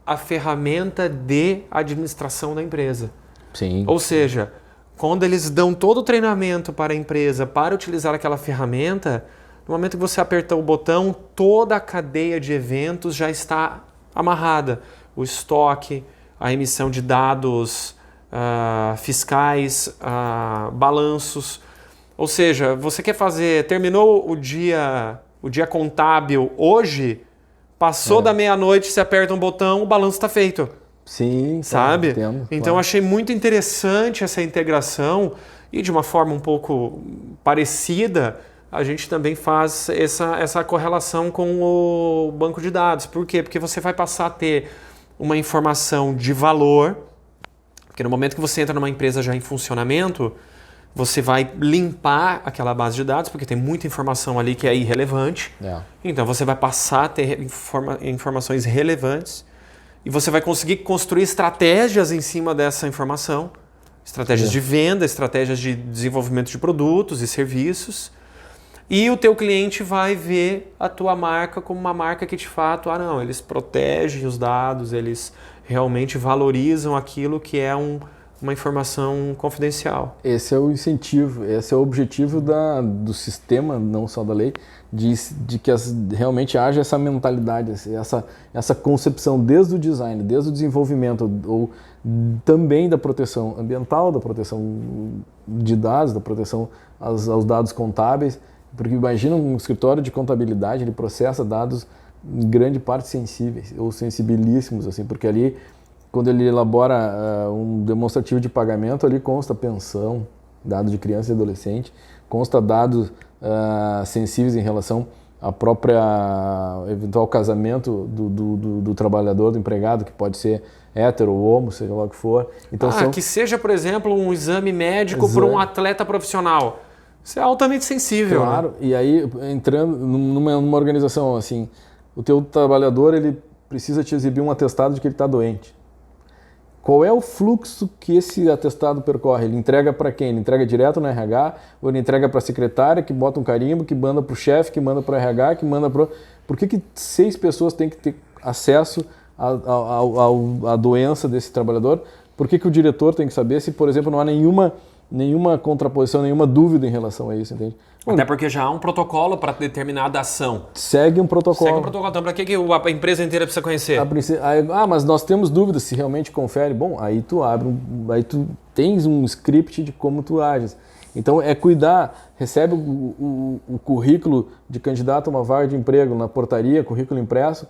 a ferramenta de administração da empresa. Sim. Ou seja, quando eles dão todo o treinamento para a empresa para utilizar aquela ferramenta, no momento que você apertar o botão, toda a cadeia de eventos já está amarrada. O estoque, a emissão de dados fiscais, balanços. Ou seja, você quer terminou o dia contábil hoje, passou da meia-noite, você aperta um botão, o balanço está feito. Sim, sabe? Entendo, então achei muito interessante essa integração e de uma forma um pouco parecida, a gente também faz essa correlação com o banco de dados. Por quê? Porque você vai passar a ter uma informação de valor, porque no momento que você entra numa empresa já em funcionamento, você vai limpar aquela base de dados, porque tem muita informação ali que é irrelevante. Então você vai passar a ter informações relevantes e você vai conseguir construir estratégias em cima dessa informação, estratégias de venda, estratégias de desenvolvimento de produtos e serviços. E o teu cliente vai ver a tua marca como uma marca que de fato, eles protegem os dados, eles realmente valorizam aquilo que é uma informação confidencial. Esse é o incentivo, esse é o objetivo do sistema, não só da lei, de que realmente haja essa mentalidade, essa concepção desde o design, desde o desenvolvimento, ou também da proteção ambiental, da proteção de dados, da proteção aos dados contábeis, porque imagina um escritório de contabilidade, ele processa dados em grande parte sensíveis, ou sensibilíssimos, assim, porque ali, quando ele elabora um demonstrativo de pagamento, ali consta pensão, dados de criança e adolescente, consta dados sensíveis em relação à própria eventual casamento do trabalhador, do empregado, que pode ser hétero ou homo, seja lá o que for. Então, que seja, por exemplo, um exame médico para um atleta profissional. Isso é altamente sensível. Claro, né? E aí, entrando numa organização assim, o teu trabalhador ele precisa te exibir um atestado de que ele está doente. Qual é o fluxo que esse atestado percorre? Ele entrega para quem? Ele entrega direto no RH? Ou ele entrega para a secretária, que bota um carimbo, que manda para o chefe, que manda para o RH, que manda para... Por que 6 pessoas têm que ter acesso à doença desse trabalhador? Por que o diretor tem que saber se, por exemplo, não há nenhuma contraposição, nenhuma dúvida em relação a isso, entende? Até porque já há um protocolo para determinada ação. Segue um protocolo. Então, para que a empresa inteira precisa conhecer? Mas nós temos dúvidas se realmente confere. Bom, aí tu aí tu tens um script de como tu ages. Então é cuidar, recebe o currículo de candidato a uma vaga de emprego na portaria, currículo impresso.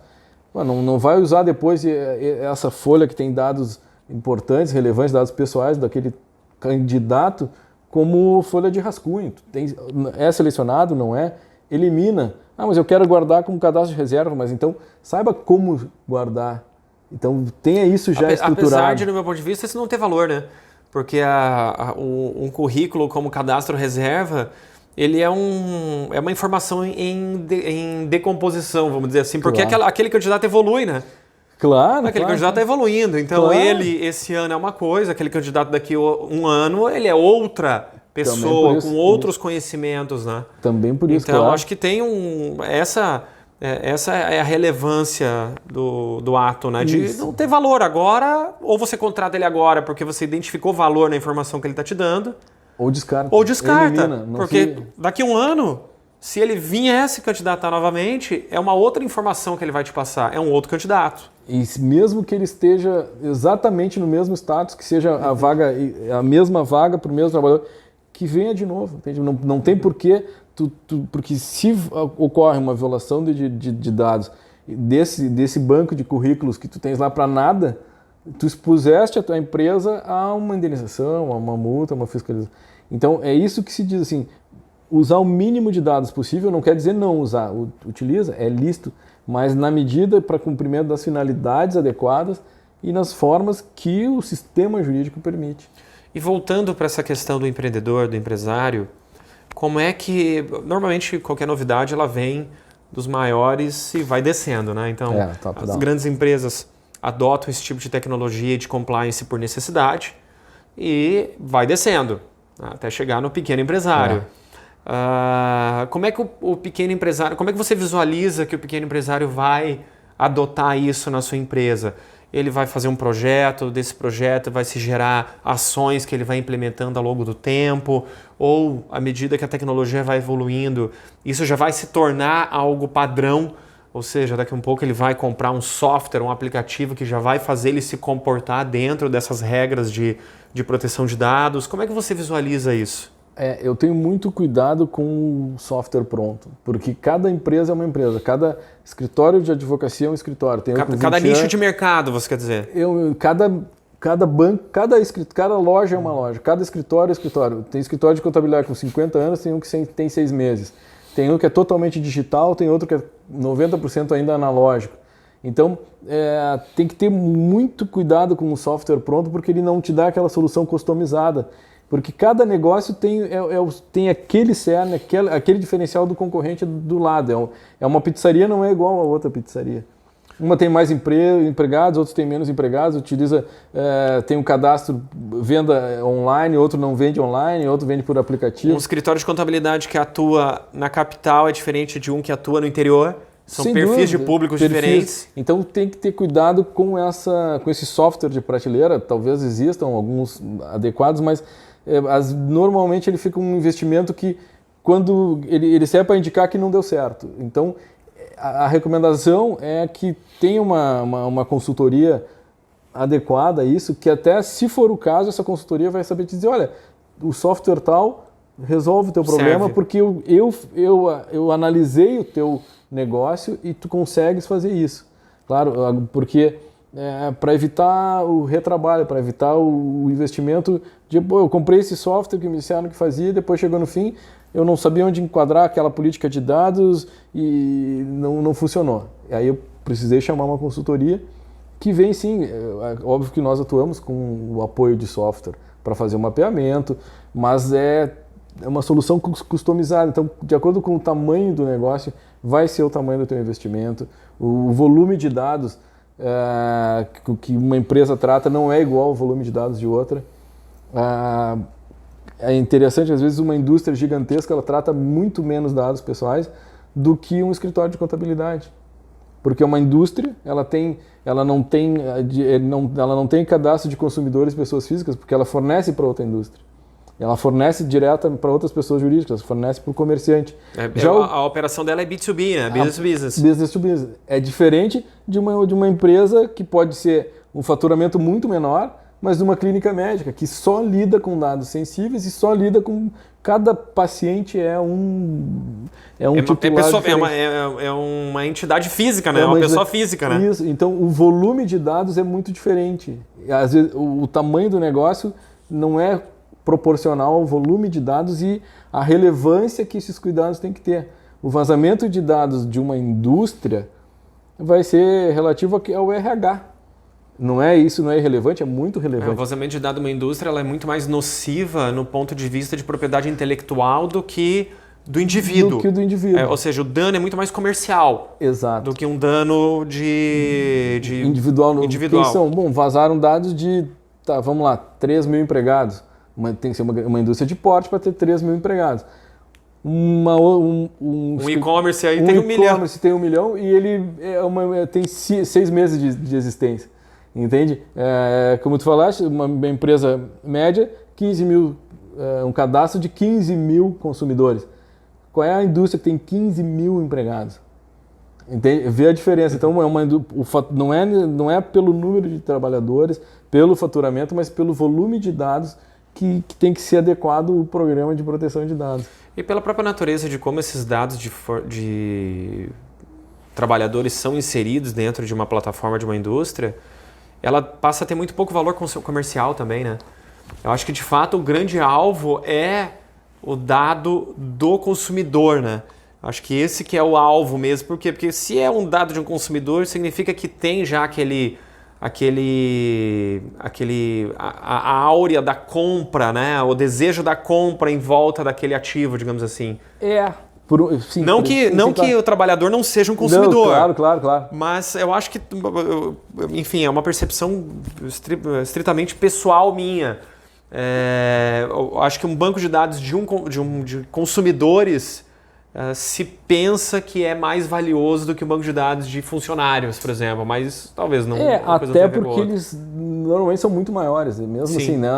Não vai usar depois essa folha que tem dados importantes, relevantes, dados pessoais daquele candidato como folha de rascunho. É selecionado, não é? Elimina. Mas eu quero guardar como cadastro de reserva, mas então saiba como guardar. Então tenha isso já estruturado. Apesar de, no meu ponto de vista, isso não ter valor, né? Porque um currículo como cadastro reserva, ele é uma informação em decomposição, vamos dizer assim, porque aquele candidato evolui, né? Claro. Aquele candidato está evoluindo, então ele esse ano é uma coisa, aquele candidato daqui a um ano ele é outra pessoa com outros conhecimentos, né? Também por isso, então acho que tem essa é a relevância do ato, né? De não ter valor agora, ou você contrata ele agora porque você identificou valor na informação que ele está te dando, ou descarta. Elimina, porque daqui a um ano, se ele vier se candidatar novamente, é uma outra informação que ele vai te passar, é um outro candidato. E mesmo que ele esteja exatamente no mesmo status, que seja a mesma vaga para o mesmo trabalhador, que venha de novo, entende? Não tem porquê, porque se ocorre uma violação de dados desse banco de currículos que tu tens lá para nada, tu expuseste a tua empresa a uma indenização, a uma multa, a uma fiscalização. Então é isso que se diz assim, usar o mínimo de dados possível não quer dizer não usar, utiliza, é lícito, mas na medida para cumprimento das finalidades adequadas e nas formas que o sistema jurídico permite. E voltando para essa questão do empreendedor, do empresário, como é que, normalmente, qualquer novidade ela vem dos maiores e vai descendo, né? Então, as grandes empresas adotam esse tipo de tecnologia de compliance por necessidade e vai descendo, até chegar no pequeno empresário. Como é que o pequeno empresário, como é que você visualiza que o pequeno empresário vai adotar isso na sua empresa? Ele vai fazer um projeto, desse projeto vai se gerar ações que ele vai implementando ao longo do tempo, ou à medida que a tecnologia vai evoluindo, isso já vai se tornar algo padrão, ou seja, daqui a um pouco ele vai comprar um software, um aplicativo que já vai fazer ele se comportar dentro dessas regras de proteção de dados. Como é que você visualiza isso? Eu tenho muito cuidado com o software pronto, porque cada empresa é uma empresa, cada escritório de advocacia é um escritório. Tem cada nicho de mercado, você quer dizer? Cada banco, cada loja é uma loja, cada escritório é escritório. Tem escritório de contabilidade com 50 anos, tem um que tem 6 meses. Tem um que é totalmente digital, tem outro que é 90% ainda analógico. Então, tem que ter muito cuidado com o software pronto, porque ele não te dá aquela solução customizada. Porque cada negócio tem aquele cerne, aquele diferencial do concorrente do lado. Uma pizzaria não é igual a outra pizzaria. Uma tem mais empregados, outros tem menos empregados, tem um cadastro, venda online, outro não vende online, outro vende por aplicativo. Um escritório de contabilidade que atua na capital é diferente de um que atua no interior? São perfis de públicos diferentes? Então tem que ter cuidado com esse software de prateleira. Talvez existam alguns adequados, mas normalmente ele fica um investimento que, quando ele serve para indicar que não deu certo. Então, a recomendação é que tenha uma consultoria adequada a isso, que até, se for o caso, essa consultoria vai saber te dizer, olha, o software tal resolve o teu problema porque eu analisei o teu negócio e tu consegues fazer isso. Claro, porque para evitar o retrabalho, para evitar o investimento de, eu comprei esse software que me disseram que fazia, depois chegou no fim, eu não sabia onde enquadrar aquela política de dados e não funcionou. E aí eu precisei chamar uma consultoria que vem sim, óbvio que nós atuamos com o apoio de software para fazer o mapeamento, mas é uma solução customizada. Então, de acordo com o tamanho do negócio, vai ser o tamanho do teu investimento, o volume de dados que uma empresa trata não é igual ao volume de dados de outra. É interessante, às vezes uma indústria gigantesca ela trata muito menos dados pessoais do que um escritório de contabilidade. Porque uma indústria, ela não tem cadastro de consumidores pessoas físicas, porque ela fornece para outra indústria. Ela fornece direto para outras pessoas jurídicas, fornece para o comerciante. A operação dela é B2B, né? Business to business. Business to business. É diferente de uma empresa que pode ser um faturamento muito menor, mas de uma clínica médica que só lida com dados sensíveis e só lida com... Cada paciente é uma entidade física, né? É uma pessoa física, né? Isso. Então, o volume de dados é muito diferente. Às vezes, o tamanho do negócio não é proporcional ao volume de dados e à relevância que esses cuidados têm que ter. O vazamento de dados de uma indústria vai ser relativo ao RH. Isso não é irrelevante, é muito relevante. O vazamento de dados de uma indústria ela é muito mais nociva no ponto de vista de propriedade intelectual do que do indivíduo. Ou seja, o dano é muito mais comercial. Exato. Do que um dano de individual. Quem são? Bom, vazaram dados de, vamos lá, 3 mil empregados. Tem que ser uma indústria de porte para ter 3 mil empregados. Um e-commerce aí tem 1 milhão. Um e-commerce tem 1 milhão e ele tem 6 meses de existência. Entende? Como tu falaste, uma empresa média, 15 mil, um cadastro de 15 mil consumidores. Qual é a indústria que tem 15 mil empregados? Entende? Vê a diferença. Então, não é pelo número de trabalhadores, pelo faturamento, mas pelo volume de dados que tem que ser adequado o programa de proteção de dados. E pela própria natureza de como esses dados de trabalhadores são inseridos dentro de uma plataforma de uma indústria, ela passa a ter muito pouco valor comercial também, né? Eu acho que, de fato, o grande alvo é o dado do consumidor, né? Acho que esse que é o alvo mesmo. Por quê? Porque se é um dado de um consumidor, significa que tem já a áurea da compra, né? O desejo da compra em volta daquele ativo, digamos assim. Sim, não que claro. o trabalhador não seja um consumidor. Não, claro. Mas eu acho que, enfim, é uma percepção estritamente pessoal minha. Eu acho que um banco de dados de consumidores se pensa que é mais valioso do que um banco de dados de funcionários, por exemplo, mas talvez não. Até porque eles normalmente são muito maiores, mesmo Sim. assim, né?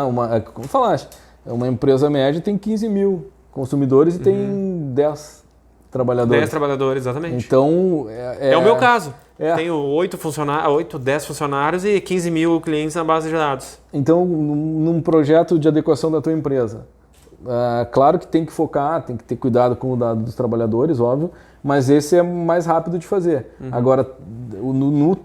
Como falaste, uma empresa média tem 15 mil consumidores e tem 10 trabalhadores. 10 trabalhadores, exatamente. Então, é o meu caso. Tenho 10 funcionários e 15 mil clientes na base de dados. Então, num projeto de adequação da tua empresa, claro que tem que focar, tem que ter cuidado com o dado dos trabalhadores, óbvio, mas esse é mais rápido de fazer. Agora,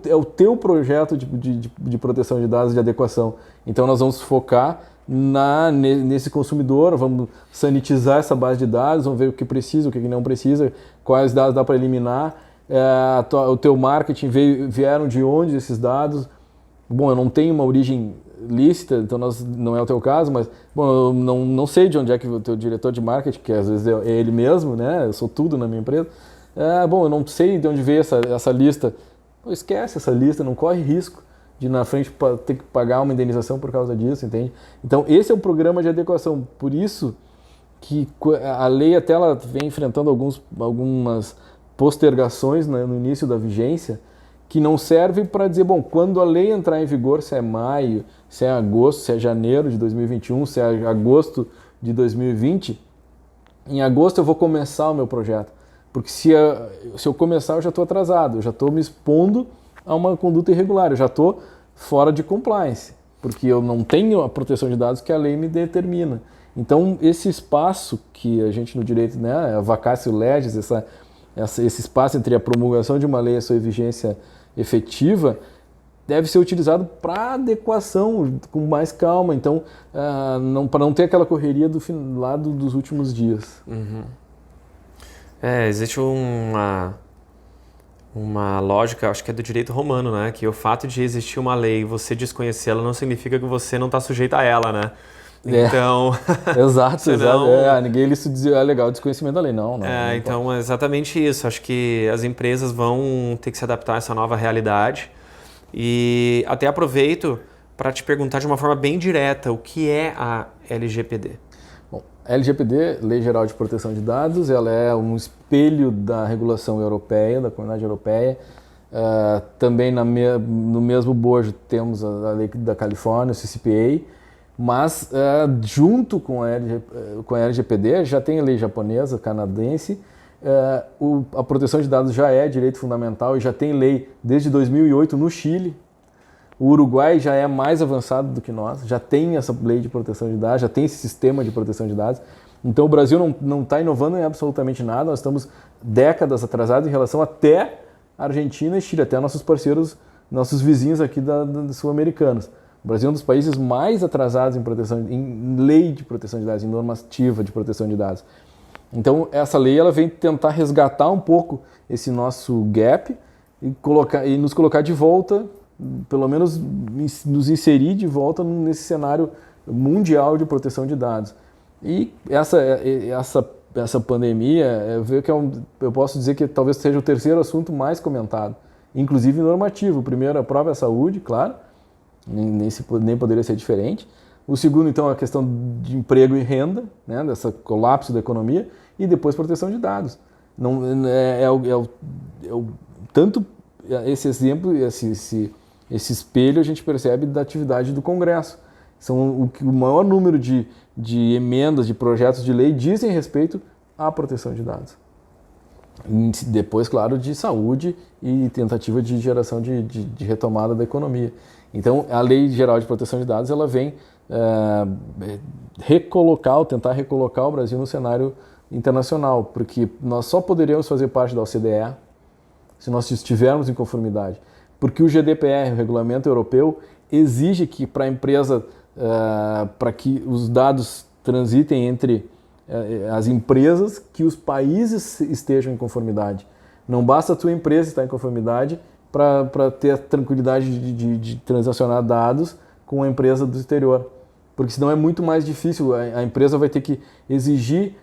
é o teu projeto de proteção de dados, de adequação. Então, nós vamos focar nesse consumidor, vamos sanitizar essa base de dados, vamos ver o que precisa, o que não precisa, quais dados dá para eliminar, o teu marketing vieram de onde esses dados. Bom, eu não tenho uma origem lícita, então não é o teu caso, mas bom, eu não sei de onde é que o teu diretor de marketing, que às vezes é ele mesmo, né? Eu sou tudo na minha empresa. Bom, eu não sei de onde veio essa lista. Pô, esquece essa lista, não corre risco de na frente ter que pagar uma indenização por causa disso, entende? Então esse é um programa de adequação, por isso que a lei até ela vem enfrentando algumas postergações, né, no início da vigência, que não serve para dizer, bom, quando a lei entrar em vigor, se é maio, se é agosto, se é janeiro de 2021, se é agosto de 2020, em agosto eu vou começar o meu projeto. Porque se eu começar, eu já estou atrasado, eu já estou me expondo a uma conduta irregular, eu já estou fora de compliance, porque eu não tenho a proteção de dados que a lei me determina. Então, esse espaço que a gente no direito, né, a vacatio legis, esse espaço entre a promulgação de uma lei e a sua vigência efetiva, deve ser utilizado para adequação, com mais calma. Então, para não ter aquela correria do lado dos últimos dias. Existe uma lógica, acho que é do direito romano, né? Que o fato de existir uma lei e você desconhecê-la não significa que você não está sujeito a ela, né? Então... Exato. Ninguém isso dizia, legal, desconhecimento da lei. Não então é exatamente isso. Acho que as empresas vão ter que se adaptar a essa nova realidade. E até aproveito para te perguntar de uma forma bem direta, o que é a LGPD? Bom, a LGPD, Lei Geral de Proteção de Dados, ela é um espelho da regulação europeia, da Comunidade Europeia. Também no mesmo bojo temos a lei da Califórnia, o CCPA, mas junto com a LGPD já tem a lei japonesa, canadense. A proteção de dados já é direito fundamental e já tem lei desde 2008 no Chile. O Uruguai já é mais avançado do que nós, já tem essa lei de proteção de dados, já tem esse sistema de proteção de dados. Então o Brasil não está inovando em absolutamente nada, nós estamos décadas atrasados em relação até a Argentina e Chile, até nossos parceiros, nossos vizinhos aqui sul-americanos. O Brasil é um dos países mais atrasados em lei de proteção de dados, em normativa de proteção de dados. Então essa lei ela vem tentar resgatar um pouco esse nosso gap e nos colocar de volta, pelo menos nos inserir de volta nesse cenário mundial de proteção de dados. E essa pandemia, eu posso dizer que talvez seja o terceiro assunto mais comentado, inclusive normativo. O primeiro, a própria saúde, claro, nem poderia ser diferente. O segundo, então, a questão de emprego e renda, né, dessa colapso da economia, e depois proteção de dados. Tanto esse exemplo, esse espelho a gente percebe da atividade do Congresso. São o maior número de emendas, de projetos de lei dizem respeito à proteção de dados. Depois, claro, de saúde e tentativa de geração de retomada da economia. Então, a Lei Geral de Proteção de Dados ela vem tentar recolocar o Brasil no cenário internacional, porque nós só poderíamos fazer parte da OCDE se nós estivermos em conformidade. Porque o GDPR, o Regulamento Europeu, exige que para a empresa, para que os dados transitem entre as empresas, que os países estejam em conformidade. Não basta a tua empresa estar em conformidade para ter a tranquilidade de transacionar dados com a empresa do exterior. Porque senão é muito mais difícil, a empresa vai ter que exigir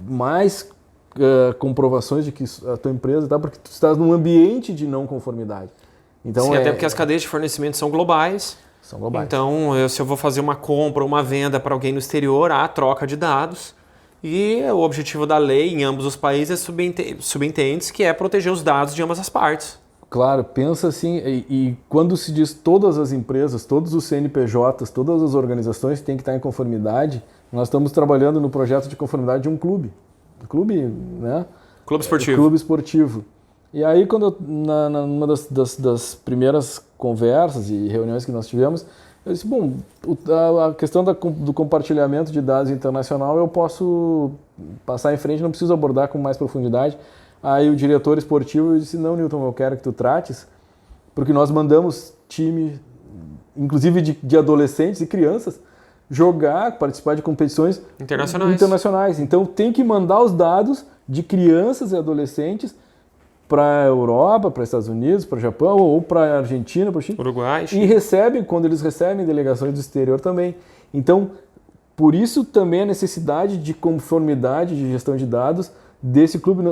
mais comprovações de que a tua empresa está, porque tu estás num ambiente de não conformidade. Então, sim, até porque as cadeias de fornecimento são globais. São globais. Então, se eu vou fazer uma compra ou uma venda para alguém no exterior, há troca de dados. E o objetivo da lei em ambos os países subentende que é proteger os dados de ambas as partes. Claro, pensa assim, e quando se diz todas as empresas, todos os CNPJs, todas as organizações têm que estar em conformidade, nós estamos trabalhando no projeto de conformidade de um clube. Clube, né? Clube esportivo. Clube esportivo. E aí, quando numa das primeiras conversas e reuniões que nós tivemos, eu disse, bom, a questão do compartilhamento de dados internacional eu posso passar em frente, não preciso abordar com mais profundidade. Aí o diretor esportivo disse, não, Newton, eu quero que tu trates, porque nós mandamos time, inclusive de adolescentes e crianças, participar de competições internacionais. Então tem que mandar os dados de crianças e adolescentes para a Europa, para os Estados Unidos, para o Japão, ou para a Argentina, para o Chile. Uruguai. E quando eles recebem delegações do exterior também. Então, por isso também a necessidade de conformidade de gestão de dados desse clube.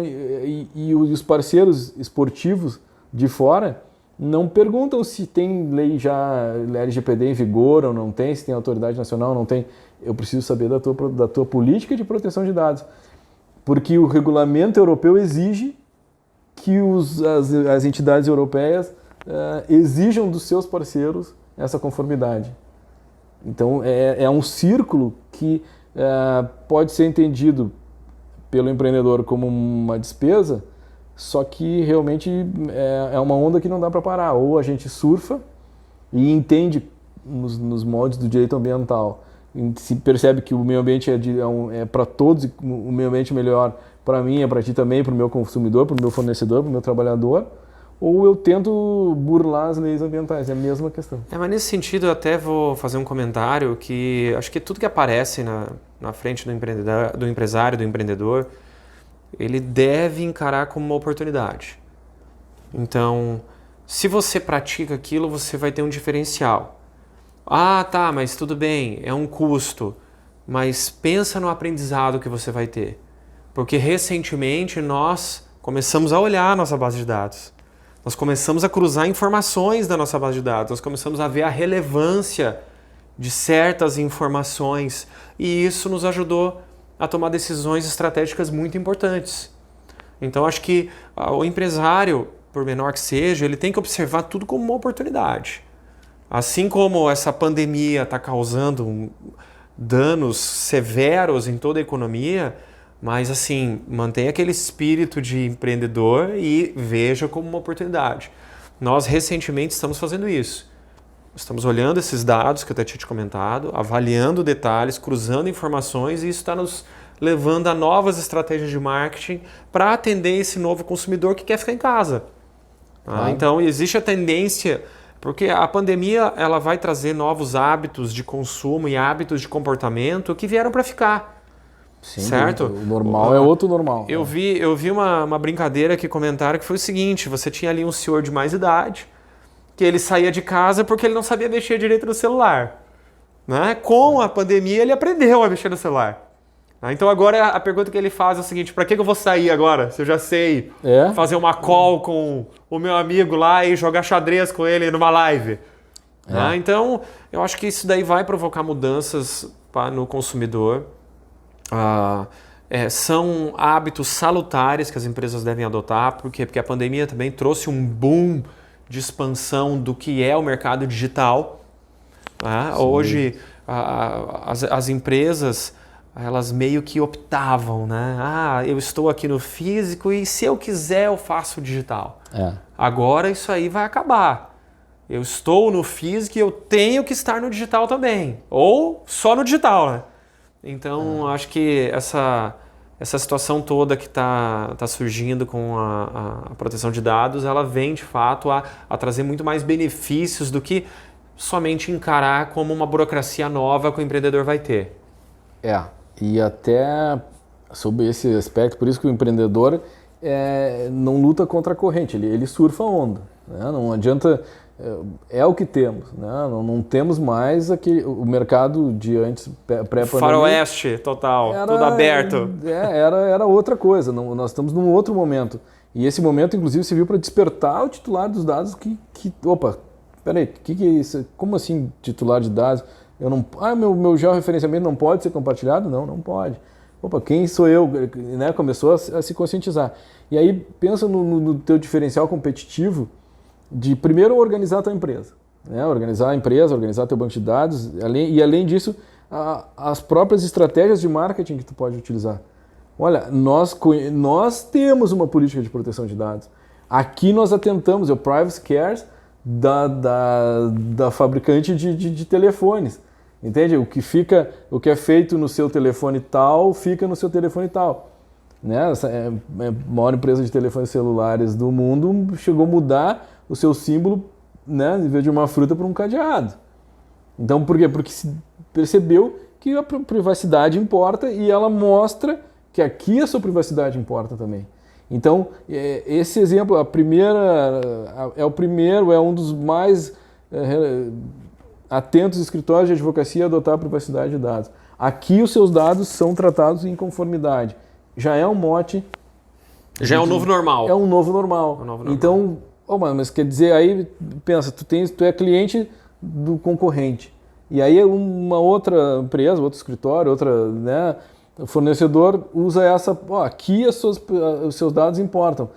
E os parceiros esportivos de fora não perguntam se tem lei já, LGPD em vigor ou não tem, se tem autoridade nacional ou não tem. Eu preciso saber da tua política de proteção de dados. Porque o regulamento europeu exige que as entidades europeias exijam dos seus parceiros essa conformidade. Então, é um círculo que pode ser entendido pelo empreendedor como uma despesa, só que realmente é uma onda que não dá para parar. Ou a gente surfa e entende nos moldes do direito ambiental, se percebe que o meio ambiente é para todos, o meio ambiente melhor para mim, é para ti também, para o meu consumidor, para o meu fornecedor, para o meu trabalhador, ou eu tento burlar as leis ambientais, é a mesma questão. Mas nesse sentido eu até vou fazer um comentário que acho que tudo que aparece na frente do empresário, do empreendedor, ele deve encarar como uma oportunidade. Então, se você pratica aquilo, você vai ter um diferencial. Ah, tá, mas tudo bem, é um custo, mas pensa no aprendizado que você vai ter. Porque recentemente nós começamos a olhar a nossa base de dados. Nós começamos a cruzar informações da nossa base de dados. Nós começamos a ver a relevância de certas informações. E isso nos ajudou a tomar decisões estratégicas muito importantes. Então acho que o empresário, por menor que seja, ele tem que observar tudo como uma oportunidade. Assim como essa pandemia está causando danos severos em toda a economia, mas assim, mantenha aquele espírito de empreendedor e veja como uma oportunidade. Nós recentemente estamos fazendo isso. Estamos olhando esses dados que eu até tinha te comentado, avaliando detalhes, cruzando informações, e isso está nos levando a novas estratégias de marketing para atender esse novo consumidor que quer ficar em casa. Claro. Então existe a tendência, porque a pandemia ela vai trazer novos hábitos de consumo e hábitos de comportamento que vieram para ficar. Sim, certo? O normal é outro normal. Eu vi uma brincadeira que comentaram que foi o seguinte: você tinha ali um senhor de mais idade, que ele saía de casa porque ele não sabia mexer direito no celular. Né? Com a pandemia ele aprendeu a mexer no celular. Então agora a pergunta que ele faz é o seguinte: para que eu vou sair agora? Se eu já sei fazer uma call com o meu amigo lá e jogar xadrez com ele numa live. Então eu acho que isso daí vai provocar mudanças no consumidor. São hábitos salutares que as empresas devem adotar, porque a pandemia também trouxe um boom de expansão do que é o mercado digital. Hoje as empresas elas meio que optavam, né? Eu estou aqui no físico e se eu quiser eu faço o digital. Agora isso aí vai acabar. Eu estou no físico e eu tenho que estar no digital também, ou só no digital, né? Então, acho que essa situação toda que está surgindo com a proteção de dados, ela vem, de fato, a trazer muito mais benefícios do que somente encarar como uma burocracia nova que o empreendedor vai ter. E até sobre esse aspecto, por isso que o empreendedor não luta contra a corrente, ele surfa a onda. Né? Não adianta, é o que temos. Né? Não temos mais o mercado de antes, pré-pandemia. Faroeste total, tudo aberto. Era outra coisa, nós estamos num outro momento. E esse momento, inclusive, serviu para despertar o titular dos dados opa, peraí, que é isso? Como assim titular de dados? Meu georreferenciamento não pode ser compartilhado? Não pode. Opa, quem sou eu? Né? Começou a se conscientizar. E aí pensa no teu diferencial competitivo de primeiro organizar a tua empresa. Né? Organizar a empresa, organizar teu banco de dados e além disso, as próprias estratégias de marketing que tu pode utilizar. Olha, nós temos uma política de proteção de dados. Aqui nós atentamos, é o Privacy Cares da fabricante de telefones. Entende? O que é feito no seu telefone tal, fica no seu telefone tal. Né? A maior empresa de telefones celulares do mundo chegou a mudar o seu símbolo, né, em vez de uma fruta, para um cadeado. Então, por quê? Porque se percebeu que a privacidade importa e ela mostra que aqui a sua privacidade importa também. Então, esse exemplo, é um dos mais atentos escritórios de advocacia a adotar a privacidade de dados. Aqui os seus dados são tratados em conformidade. Já é um mote. Já é um novo normal. É um novo normal. Então, mas quer dizer, aí pensa, tu é cliente do concorrente. E aí uma outra empresa, outro escritório, né, fornecedor usa aqui os seus dados importam.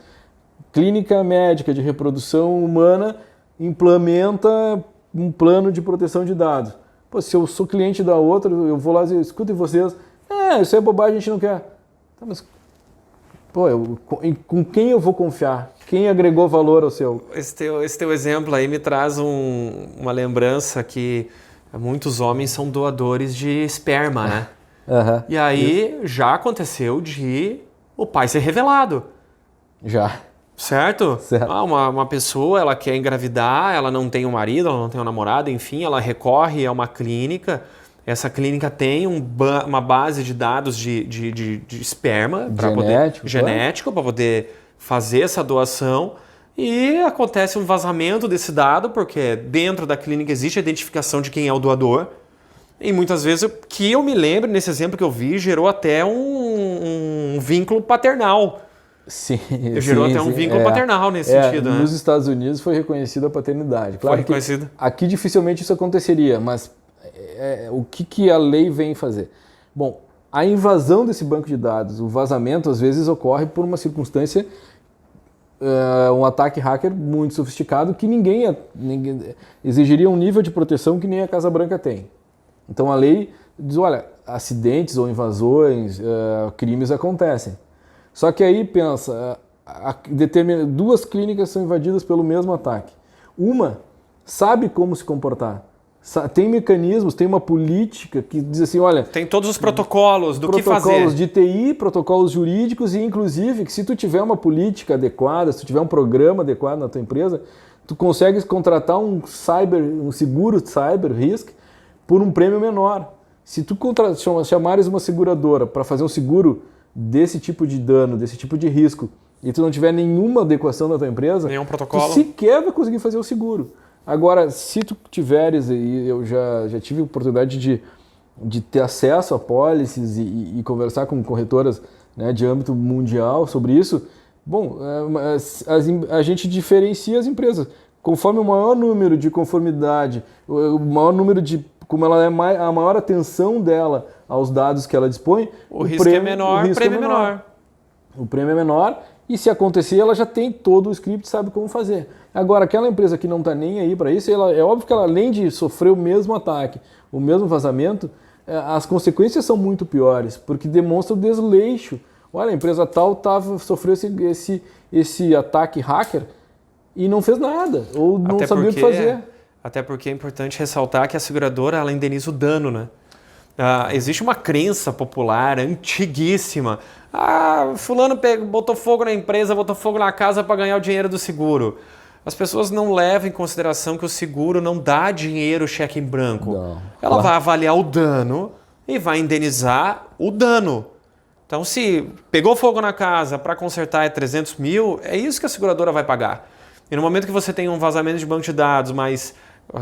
Clínica médica de reprodução humana implementa um plano de proteção de dados. Pô, se eu sou cliente da outra, eu vou lá e dizer, escutem vocês, isso é bobagem, a gente não quer. Tá, mas, com quem eu vou confiar? Quem agregou valor ao seu? Esse teu exemplo aí me traz uma lembrança que muitos homens são doadores de esperma, né? Uhum, e aí já aconteceu de o pai ser revelado. Já. Certo? Uma pessoa, ela quer engravidar, ela não tem um marido, ela não tem um namorado, enfim, ela recorre a uma clínica. Essa clínica tem uma base de dados de esperma genético para poder fazer essa doação. E acontece um vazamento desse dado, porque dentro da clínica existe a identificação de quem é o doador. E muitas vezes, que eu me lembro, nesse exemplo que eu vi, gerou até um vínculo paternal. Sim, gerou até um vínculo paternal nesse sentido. Nos Estados Unidos foi reconhecida a paternidade. Claro, foi reconhecida. Aqui dificilmente isso aconteceria, mas o que a lei vem fazer? Bom, a invasão desse banco de dados, o vazamento, às vezes ocorre por uma circunstância, um ataque hacker muito sofisticado que ninguém exigiria um nível de proteção que nem a Casa Branca tem. Então a lei diz, olha, acidentes ou invasões, crimes acontecem. Só que aí pensa, duas clínicas são invadidas pelo mesmo ataque. Uma sabe como se comportar, tem mecanismos, tem uma política que diz assim, olha... Tem todos os protocolos do que fazer. Protocolos de TI, protocolos jurídicos e inclusive que se tu tiver uma política adequada, se tu tiver um programa adequado na tua empresa, tu consegues contratar um seguro cyber risk por um prêmio menor. Se tu chamares uma seguradora para fazer um seguro desse tipo de dano, desse tipo de risco, e tu não tiver nenhuma adequação na tua empresa, nenhum protocolo, tu sequer vai conseguir fazer o seguro. Agora, se tu tiveres, e eu já tive a oportunidade de ter acesso a policies e conversar com corretoras, né, de âmbito mundial sobre isso, bom, a gente diferencia as empresas. Conforme o maior número de conformidade, o maior número de... como ela é a maior atenção dela aos dados que ela dispõe, o risco é menor, o prêmio é menor. O prêmio é menor e se acontecer ela já tem todo o script, sabe como fazer. Agora, aquela empresa que não está nem aí para isso, é óbvio que ela, além de sofrer o mesmo ataque, o mesmo vazamento, as consequências são muito piores, porque demonstra o desleixo. Olha, a empresa tal sofreu esse ataque hacker e não fez nada, ou não sabia o que fazer. Até porque é importante ressaltar que a seguradora ela indeniza o dano, né? Existe uma crença popular antiguíssima. Fulano botou fogo na empresa, botou fogo na casa para ganhar o dinheiro do seguro. As pessoas não levam em consideração que o seguro não dá dinheiro cheque em branco. Ela vai avaliar o dano e vai indenizar o dano. Então, se pegou fogo na casa, para consertar é 300 mil, é isso que a seguradora vai pagar. E no momento que você tem um vazamento de banco de dados, mas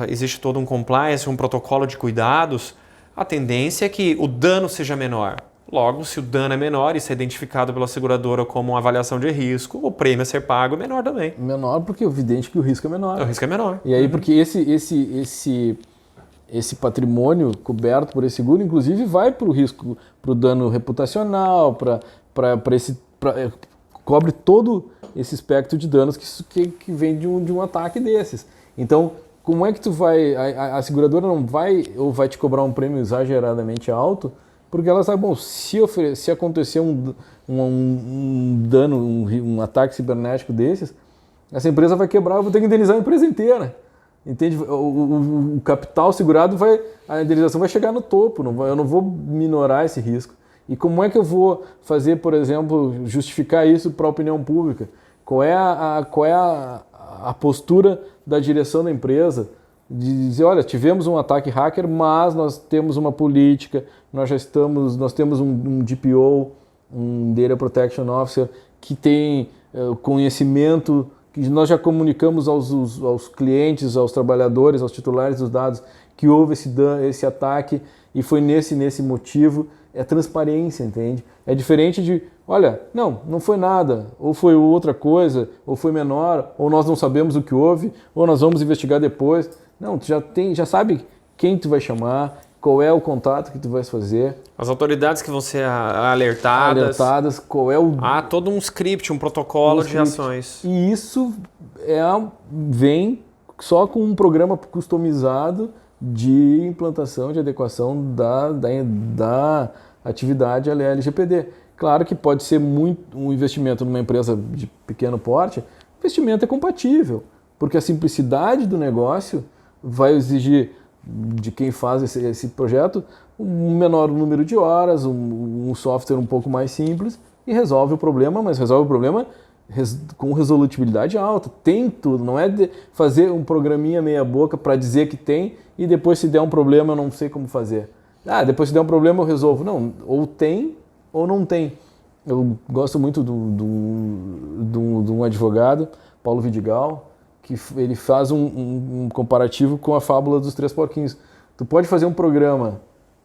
existe todo um compliance, um protocolo de cuidados, a tendência é que o dano seja menor. Logo, se o dano é menor, isso é identificado pela seguradora como uma avaliação de risco, o prêmio a ser pago é menor também. Menor porque é evidente que o risco é menor. O risco é menor. E aí, porque esse patrimônio coberto por esse seguro, inclusive, vai para o risco, para o dano reputacional, cobre todo esse espectro de danos que vem de um ataque desses. Então, como é que tu vai... A seguradora não vai ou vai te cobrar um prêmio exageradamente alto, porque ela sabe, bom, se acontecer um dano, um ataque cibernético desses, essa empresa vai quebrar, eu vou ter que indenizar a empresa inteira. Entende? O capital segurado a indenização vai chegar no topo, eu não vou minorar esse risco. E como é que eu vou fazer, por exemplo, justificar isso para a opinião pública? Qual é a postura da direção da empresa de dizer, olha, tivemos um ataque hacker, mas nós temos uma política, nós temos um DPO, um Data Protection Officer, que tem conhecimento, que nós já comunicamos aos clientes, aos trabalhadores, aos titulares dos dados, que houve esse ataque e foi nesse motivo. É transparência, entende? É diferente de, olha, não foi nada, ou foi outra coisa, ou foi menor, ou nós não sabemos o que houve, ou nós vamos investigar depois. Não, tu já sabe quem tu vai chamar, qual é o contato que tu vai fazer. As autoridades que vão ser alertadas. Qual é o... Há todo um script, um protocolo de ações. E isso vem só com um programa customizado de implantação, de adequação da atividade à LGPD. Claro que pode ser um investimento numa empresa de pequeno porte, o investimento é compatível, porque a simplicidade do negócio vai exigir de quem faz esse projeto um menor número de horas, um software um pouco mais simples e resolve o problema, mas resolve o problema com resolutibilidade alta. Tem tudo, não é de fazer um programinha meia boca para dizer que tem e depois se der um problema eu não sei como fazer. Depois se der um problema eu resolvo. Não, ou tem ou não tem. Eu gosto muito de um advogado, Paulo Vidigal, que ele faz um comparativo com a fábula dos três porquinhos. Tu pode fazer um programa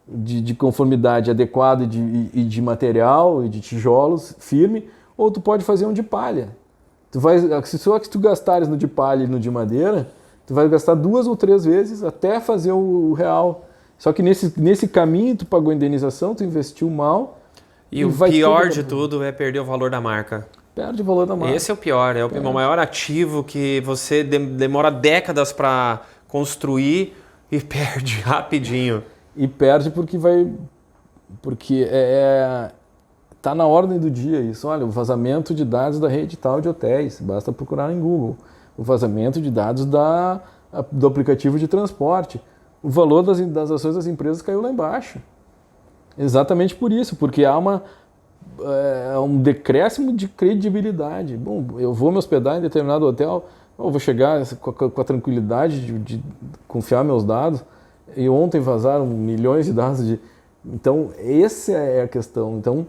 de conformidade adequado e de material e de tijolos firme, ou tu pode fazer um de palha. Só que tu gastares no de palha e no de madeira, tu vai gastar 2 ou 3 vezes até fazer o real. Só que nesse caminho tu pagou indenização, tu investiu mal. E o pior de tudo é perder o valor da marca. Perde o valor da marca. Esse é o pior, é o maior ativo que você demora décadas para construir e perde rapidinho. E perde porque tá na ordem do dia isso. Olha, o vazamento de dados da rede tal de hotéis, basta procurar em Google. O vazamento de dados do aplicativo de transporte. O valor das ações das empresas caiu lá embaixo. Exatamente por isso, porque há um decréscimo de credibilidade. Bom, eu vou me hospedar em determinado hotel, eu vou chegar com a tranquilidade de confiar meus dados, e ontem vazaram milhões de dados. Então, essa é a questão. Então,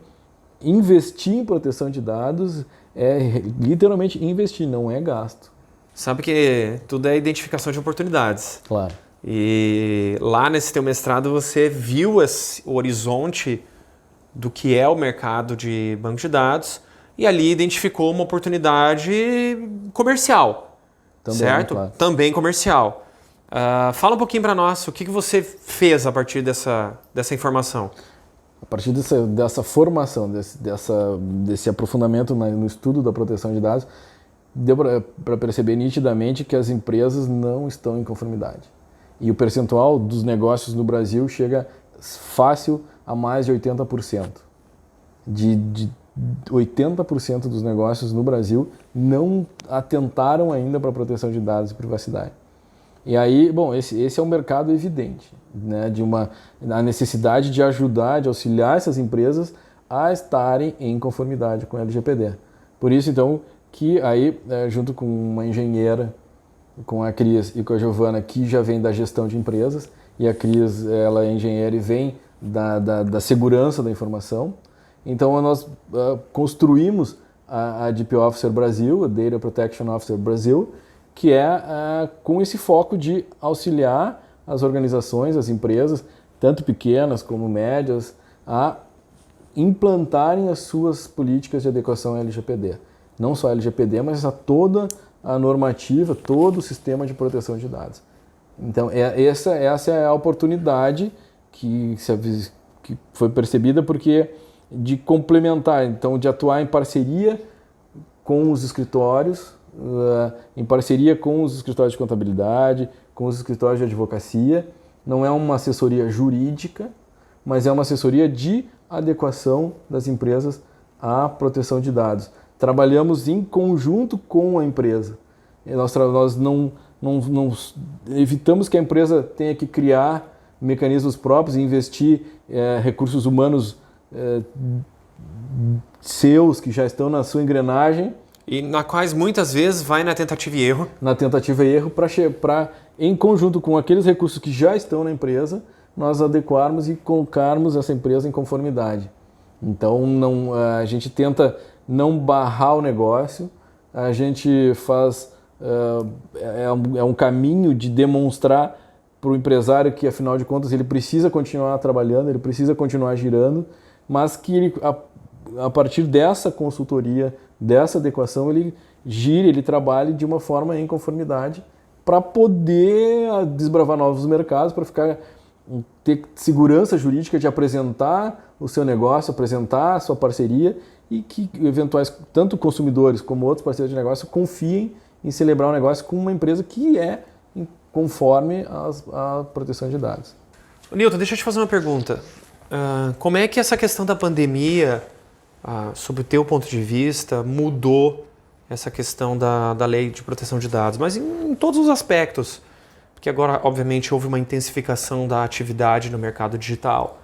investir em proteção de dados é literalmente investir, não é gasto. Sabe que tudo é identificação de oportunidades. Claro. E lá nesse teu mestrado você viu o horizonte do que é o mercado de banco de dados e ali identificou uma oportunidade comercial, também, certo? Claro. Também comercial. Fala um pouquinho para nós, o que você fez a partir dessa informação? A partir dessa formação, desse aprofundamento no estudo da proteção de dados, deu para perceber nitidamente que as empresas não estão em conformidade. E o percentual dos negócios no Brasil chega fácil a mais de 80%. De 80% dos negócios no Brasil não atentaram ainda para a proteção de dados e privacidade. E aí, bom, esse é um mercado evidente, né, a necessidade de ajudar, de auxiliar essas empresas a estarem em conformidade com a LGPD. Por isso, então, que aí, junto com uma engenheira, com a Cris e com a Giovana, que já vem da gestão de empresas, e a Cris, ela é engenheira e vem da segurança da informação, Então nós construímos a DP Officer Brasil, a Data Protection Officer Brasil, que é com esse foco de auxiliar as organizações, as empresas, tanto pequenas como médias, a implantarem as suas políticas de adequação à LGPD. Não só a LGPD, mas a toda a normativa, todo o sistema de proteção de dados. Então, essa é a oportunidade que foi percebida porque de complementar, então de atuar em parceria com os escritórios, em parceria com os escritórios de contabilidade, com os escritórios de advocacia. Não é uma assessoria jurídica, mas é uma assessoria de adequação das empresas à proteção de dados. Trabalhamos em conjunto com a empresa. Nós não evitamos que a empresa tenha que criar mecanismos próprios e investir recursos humanos seus, que já estão na sua engrenagem. E na quais muitas vezes vai na tentativa e erro. Na tentativa e erro para, em conjunto com aqueles recursos que já estão na empresa, nós adequarmos e colocarmos essa empresa em conformidade. Então, a gente tenta não barrar o negócio, a gente faz... É um caminho de demonstrar para o empresário que, afinal de contas, ele precisa continuar trabalhando, ele precisa continuar girando, mas que ele, a partir dessa consultoria, dessa adequação, ele gire, ele trabalhe de uma forma em conformidade para poder desbravar novos mercados, para ter segurança jurídica de apresentar o seu negócio, apresentar a sua parceria e que eventuais, tanto consumidores como outros parceiros de negócio, confiem em celebrar um negócio com uma empresa que é conforme a proteção de dados. Nilton, deixa eu te fazer uma pergunta. Como é que essa questão da pandemia, sob o teu ponto de vista, mudou essa questão da lei de proteção de dados? Mas em todos os aspectos. Porque agora, obviamente, houve uma intensificação da atividade no mercado digital.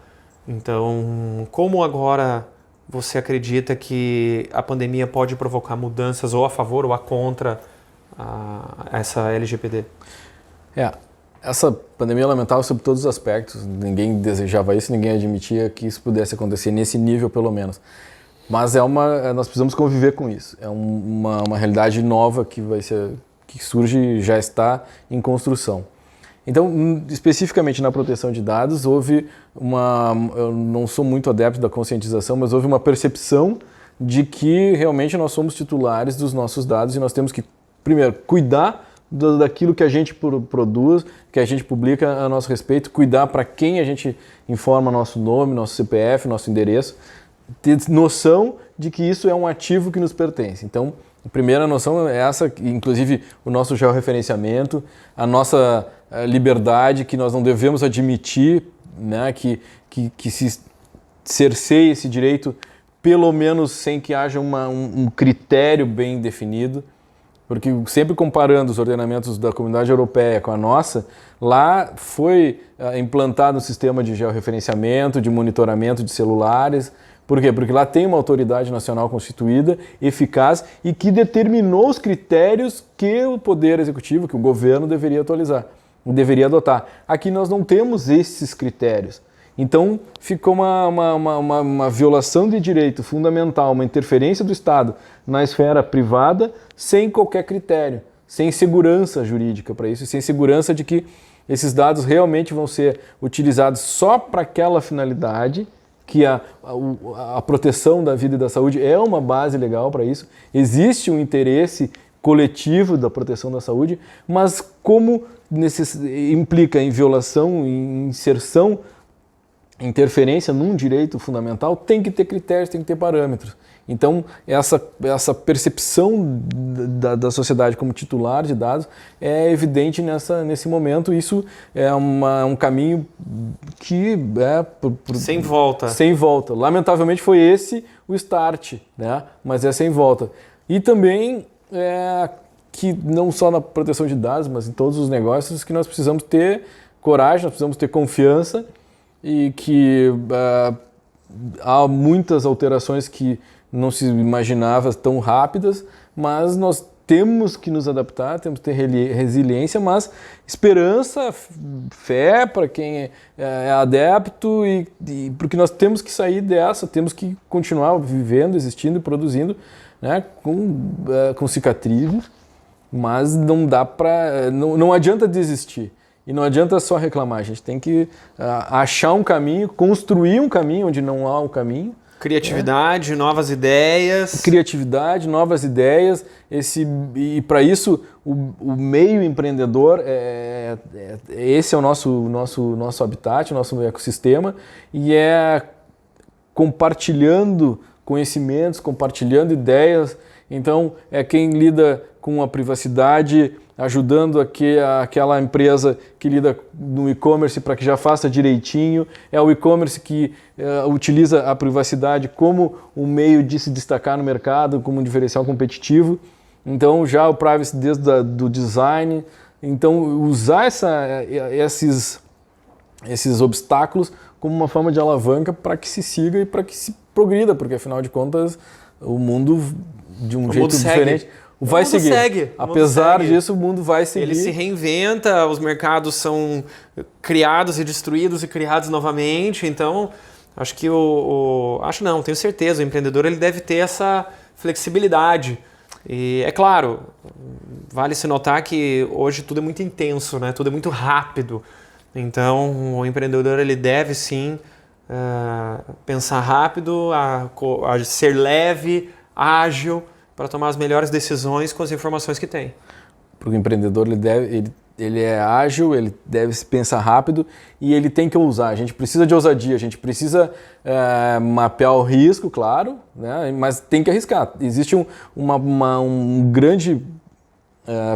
Então, como agora você acredita que a pandemia pode provocar mudanças ou a favor ou a contra essa LGPD? Essa pandemia é lamentável sobre todos os aspectos. Ninguém desejava isso, ninguém admitia que isso pudesse acontecer nesse nível, pelo menos. Mas nós precisamos conviver com isso. É uma realidade nova que surge e já está em construção. Então, especificamente na proteção de dados, houve eu não sou muito adepto da conscientização, mas houve uma percepção de que realmente nós somos titulares dos nossos dados e nós temos que, primeiro, cuidar daquilo que a gente produz, que a gente publica a nosso respeito, cuidar para quem a gente informa nosso nome, nosso CPF, nosso endereço, ter noção de que isso é um ativo que nos pertence. Então, a primeira noção é essa, inclusive o nosso georreferenciamento, a nossa liberdade, que nós não devemos admitir, né, que se cerceie esse direito, pelo menos sem que haja um critério bem definido. Porque sempre comparando os ordenamentos da Comunidade Europeia com a nossa, lá foi implantado um sistema de georreferenciamento, de monitoramento de celulares. Por quê? Porque lá tem uma autoridade nacional constituída, eficaz e que determinou os critérios que o Poder Executivo, que o governo deveria adotar. Aqui nós não temos esses critérios. Então ficou uma violação de direito fundamental, uma interferência do Estado na esfera privada sem qualquer critério, sem segurança jurídica para isso, sem segurança de que esses dados realmente vão ser utilizados só para aquela finalidade, que a proteção da vida e da saúde é uma base legal para isso. Existe um interesse coletivo da proteção da saúde, mas como implica em violação, em inserção, interferência num direito fundamental, tem que ter critérios, tem que ter parâmetros. Então, essa percepção da sociedade como titular de dados é evidente nesse momento. Isso é um caminho que é... sem volta. Sem volta. Lamentavelmente foi esse o start, né? Mas é sem volta. E também que não só na proteção de dados, mas em todos os negócios, que nós precisamos ter coragem, nós precisamos ter confiança e que há muitas alterações que não se imaginava tão rápidas, mas nós temos que nos adaptar, temos que ter resiliência, mas esperança, fé para quem é adepto e porque nós temos que sair dessa, temos que continuar vivendo, existindo e produzindo, né, com cicatrizes, mas não dá para, não adianta desistir. E não adianta só reclamar, a gente tem que achar um caminho, construir um caminho onde não há um caminho. Criatividade, novas ideias. Criatividade, novas ideias. E para isso, o meio empreendedor, esse é o nosso habitat, o nosso ecossistema, e é compartilhando conhecimentos, compartilhando ideias. Então, é quem lida com a privacidade, ajudando aquela empresa que lida no e-commerce para que já faça direitinho. É o e-commerce que utiliza a privacidade como um meio de se destacar no mercado, como um diferencial competitivo. Então, já o privacy desde do design. Então, usar esses obstáculos como uma forma de alavanca para que se siga e para que se progrida, porque, afinal de contas, o mundo, de um jeito diferente... Vai seguir. Apesar disso, o mundo vai seguir. Ele se reinventa, os mercados são criados e destruídos e criados novamente. Então, acho que tenho certeza, o empreendedor ele deve ter essa flexibilidade. E é claro, vale se notar que hoje tudo é muito intenso, né? Tudo é muito rápido. Então, o empreendedor ele deve sim pensar rápido, a ser leve, ágil, para tomar as melhores decisões com as informações que tem. Porque o empreendedor ele é ágil, ele deve pensar rápido e ele tem que ousar. A gente precisa de ousadia, a gente precisa mapear o risco, claro, né? Mas tem que arriscar. Existe um grande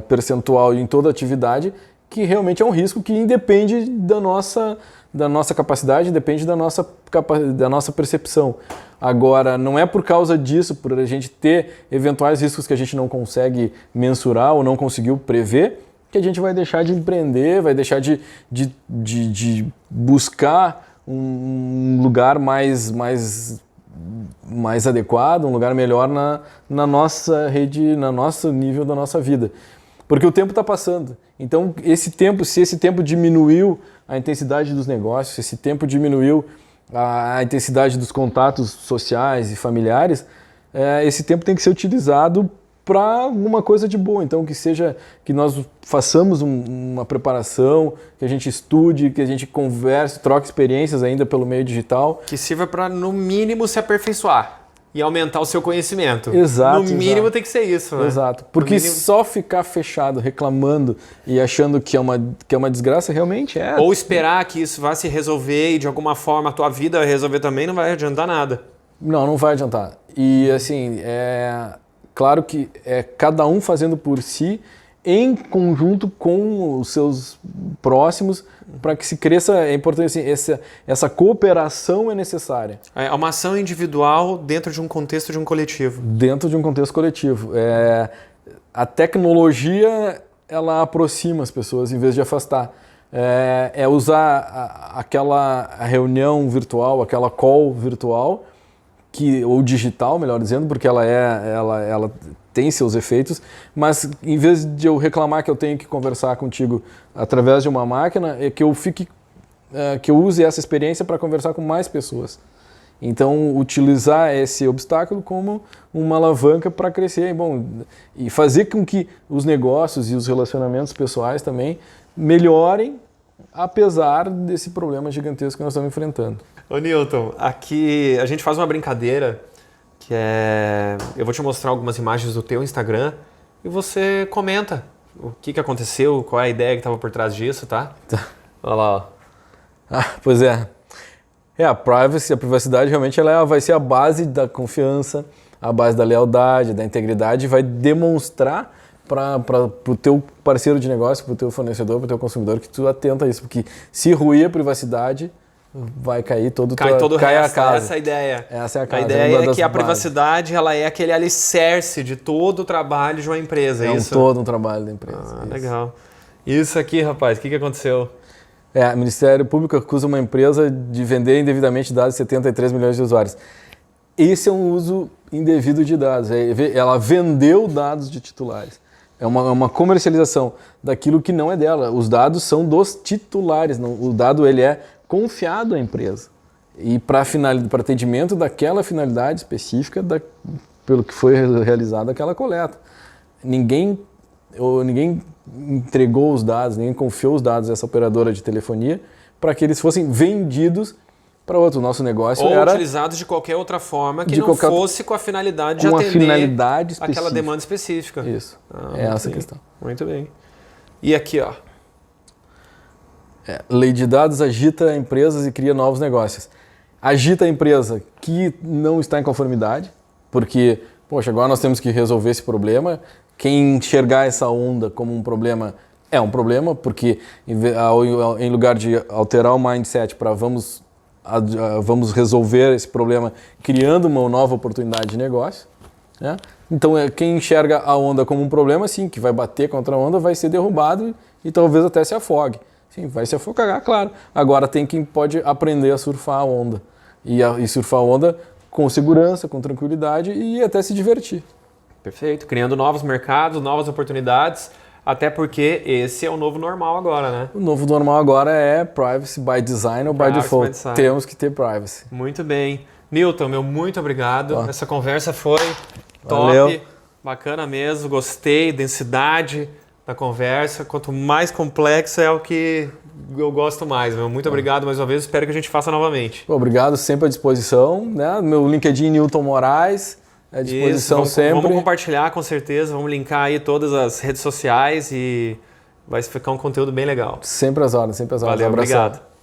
percentual em toda atividade que realmente é um risco que independe da nossa capacidade, depende da nossa percepção. Agora, não é por causa disso, por a gente ter eventuais riscos que a gente não consegue mensurar ou não conseguiu prever, que a gente vai deixar de empreender, vai deixar de buscar um lugar mais adequado, um lugar melhor na nossa rede, no nosso nível da nossa vida. Porque o tempo está passando. Então, se esse tempo diminuiu a intensidade dos negócios, se esse tempo diminuiu a intensidade dos contatos sociais e familiares, esse tempo tem que ser utilizado para alguma coisa de boa. Então, que nós façamos uma preparação, que a gente estude, que a gente converse, troque experiências ainda pelo meio digital. Que sirva para, no mínimo, se aperfeiçoar e aumentar o seu conhecimento. Exato. No mínimo tem que ser isso, né? Exato. Porque só ficar fechado, reclamando e achando que é uma desgraça, realmente é. Ou esperar que isso vá se resolver e de alguma forma a tua vida vai resolver também, não vai adiantar nada. Não vai adiantar. E assim, claro que é cada um fazendo por si, em conjunto com os seus próximos, para que se cresça. É importante, assim, essa cooperação é necessária. É uma ação individual dentro de um contexto de um coletivo. Dentro de um contexto coletivo. A tecnologia, ela aproxima as pessoas em vez de afastar. Usar aquela reunião virtual, aquela call virtual, ou digital, melhor dizendo, porque ela tem seus efeitos, mas em vez de eu reclamar que eu tenho que conversar contigo através de uma máquina, que eu use essa experiência para conversar com mais pessoas. Então, utilizar esse obstáculo como uma alavanca para crescer, e fazer com que os negócios e os relacionamentos pessoais também melhorem, apesar desse problema gigantesco que nós estamos enfrentando. Ô Newton, aqui a gente faz uma brincadeira que eu vou te mostrar algumas imagens do teu Instagram e você comenta o que aconteceu, qual é a ideia que estava por trás disso, tá? Olha lá, ó. Pois é. A privacidade realmente vai ser a base da confiança, a base da lealdade, da integridade, vai demonstrar para o teu parceiro de negócio, para o teu fornecedor, para o teu consumidor que tu atenta a isso, porque se ruir a privacidade, vai cair todo o resto. A casa. Essa é a ideia. Essa é a casa. A ideia é que a privacidade ela é aquele alicerce de todo o trabalho de uma empresa. É todo um trabalho da empresa. Legal. Isso aqui, rapaz, o que aconteceu? O Ministério Público acusa uma empresa de vender indevidamente dados de 73 milhões de usuários. Esse é um uso indevido de dados. Ela vendeu dados de titulares. É uma comercialização daquilo que não é dela. Os dados são dos titulares. O dado ele é confiado à empresa. E para atendimento daquela finalidade específica pelo que foi realizada aquela coleta. Ninguém entregou os dados, ninguém confiou os dados dessa operadora de telefonia para que eles fossem vendidos para outro. O nosso negócio ou era utilizados de qualquer outra forma que não fosse com a finalidade de atender finalidade aquela demanda específica. Isso. É essa a questão. Muito bem. E aqui, ó. Lei de dados agita empresas e cria novos negócios. Agita a empresa que não está em conformidade, porque, poxa, agora nós temos que resolver esse problema. Quem enxergar essa onda como um problema é um problema, porque em lugar de alterar o mindset para vamos resolver esse problema criando uma nova oportunidade de negócio, né? Então, quem enxerga a onda como um problema, sim, que vai bater contra a onda, vai ser derrubado e talvez até se afogue. Sim, vai se afogar, claro. Agora tem quem pode aprender a surfar a onda. E surfar a onda com segurança, com tranquilidade e até se divertir. Perfeito. Criando novos mercados, novas oportunidades, até porque esse é o novo normal agora, né? O novo normal agora é privacy by design ou by default. Temos que ter privacy. Muito bem. Newton, muito obrigado. Essa conversa foi top. Valeu. Bacana mesmo. Gostei. Densidade da conversa. Quanto mais complexo é o que eu gosto mais. Muito obrigado mais uma vez. Espero que a gente faça novamente. Obrigado, sempre à disposição. Né? Meu LinkedIn, Newton Moraes. À disposição sempre. Vamos compartilhar com certeza. Vamos linkar aí todas as redes sociais e vai ficar um conteúdo bem legal. Sempre às horas, sempre às horas. Valeu, obrigado.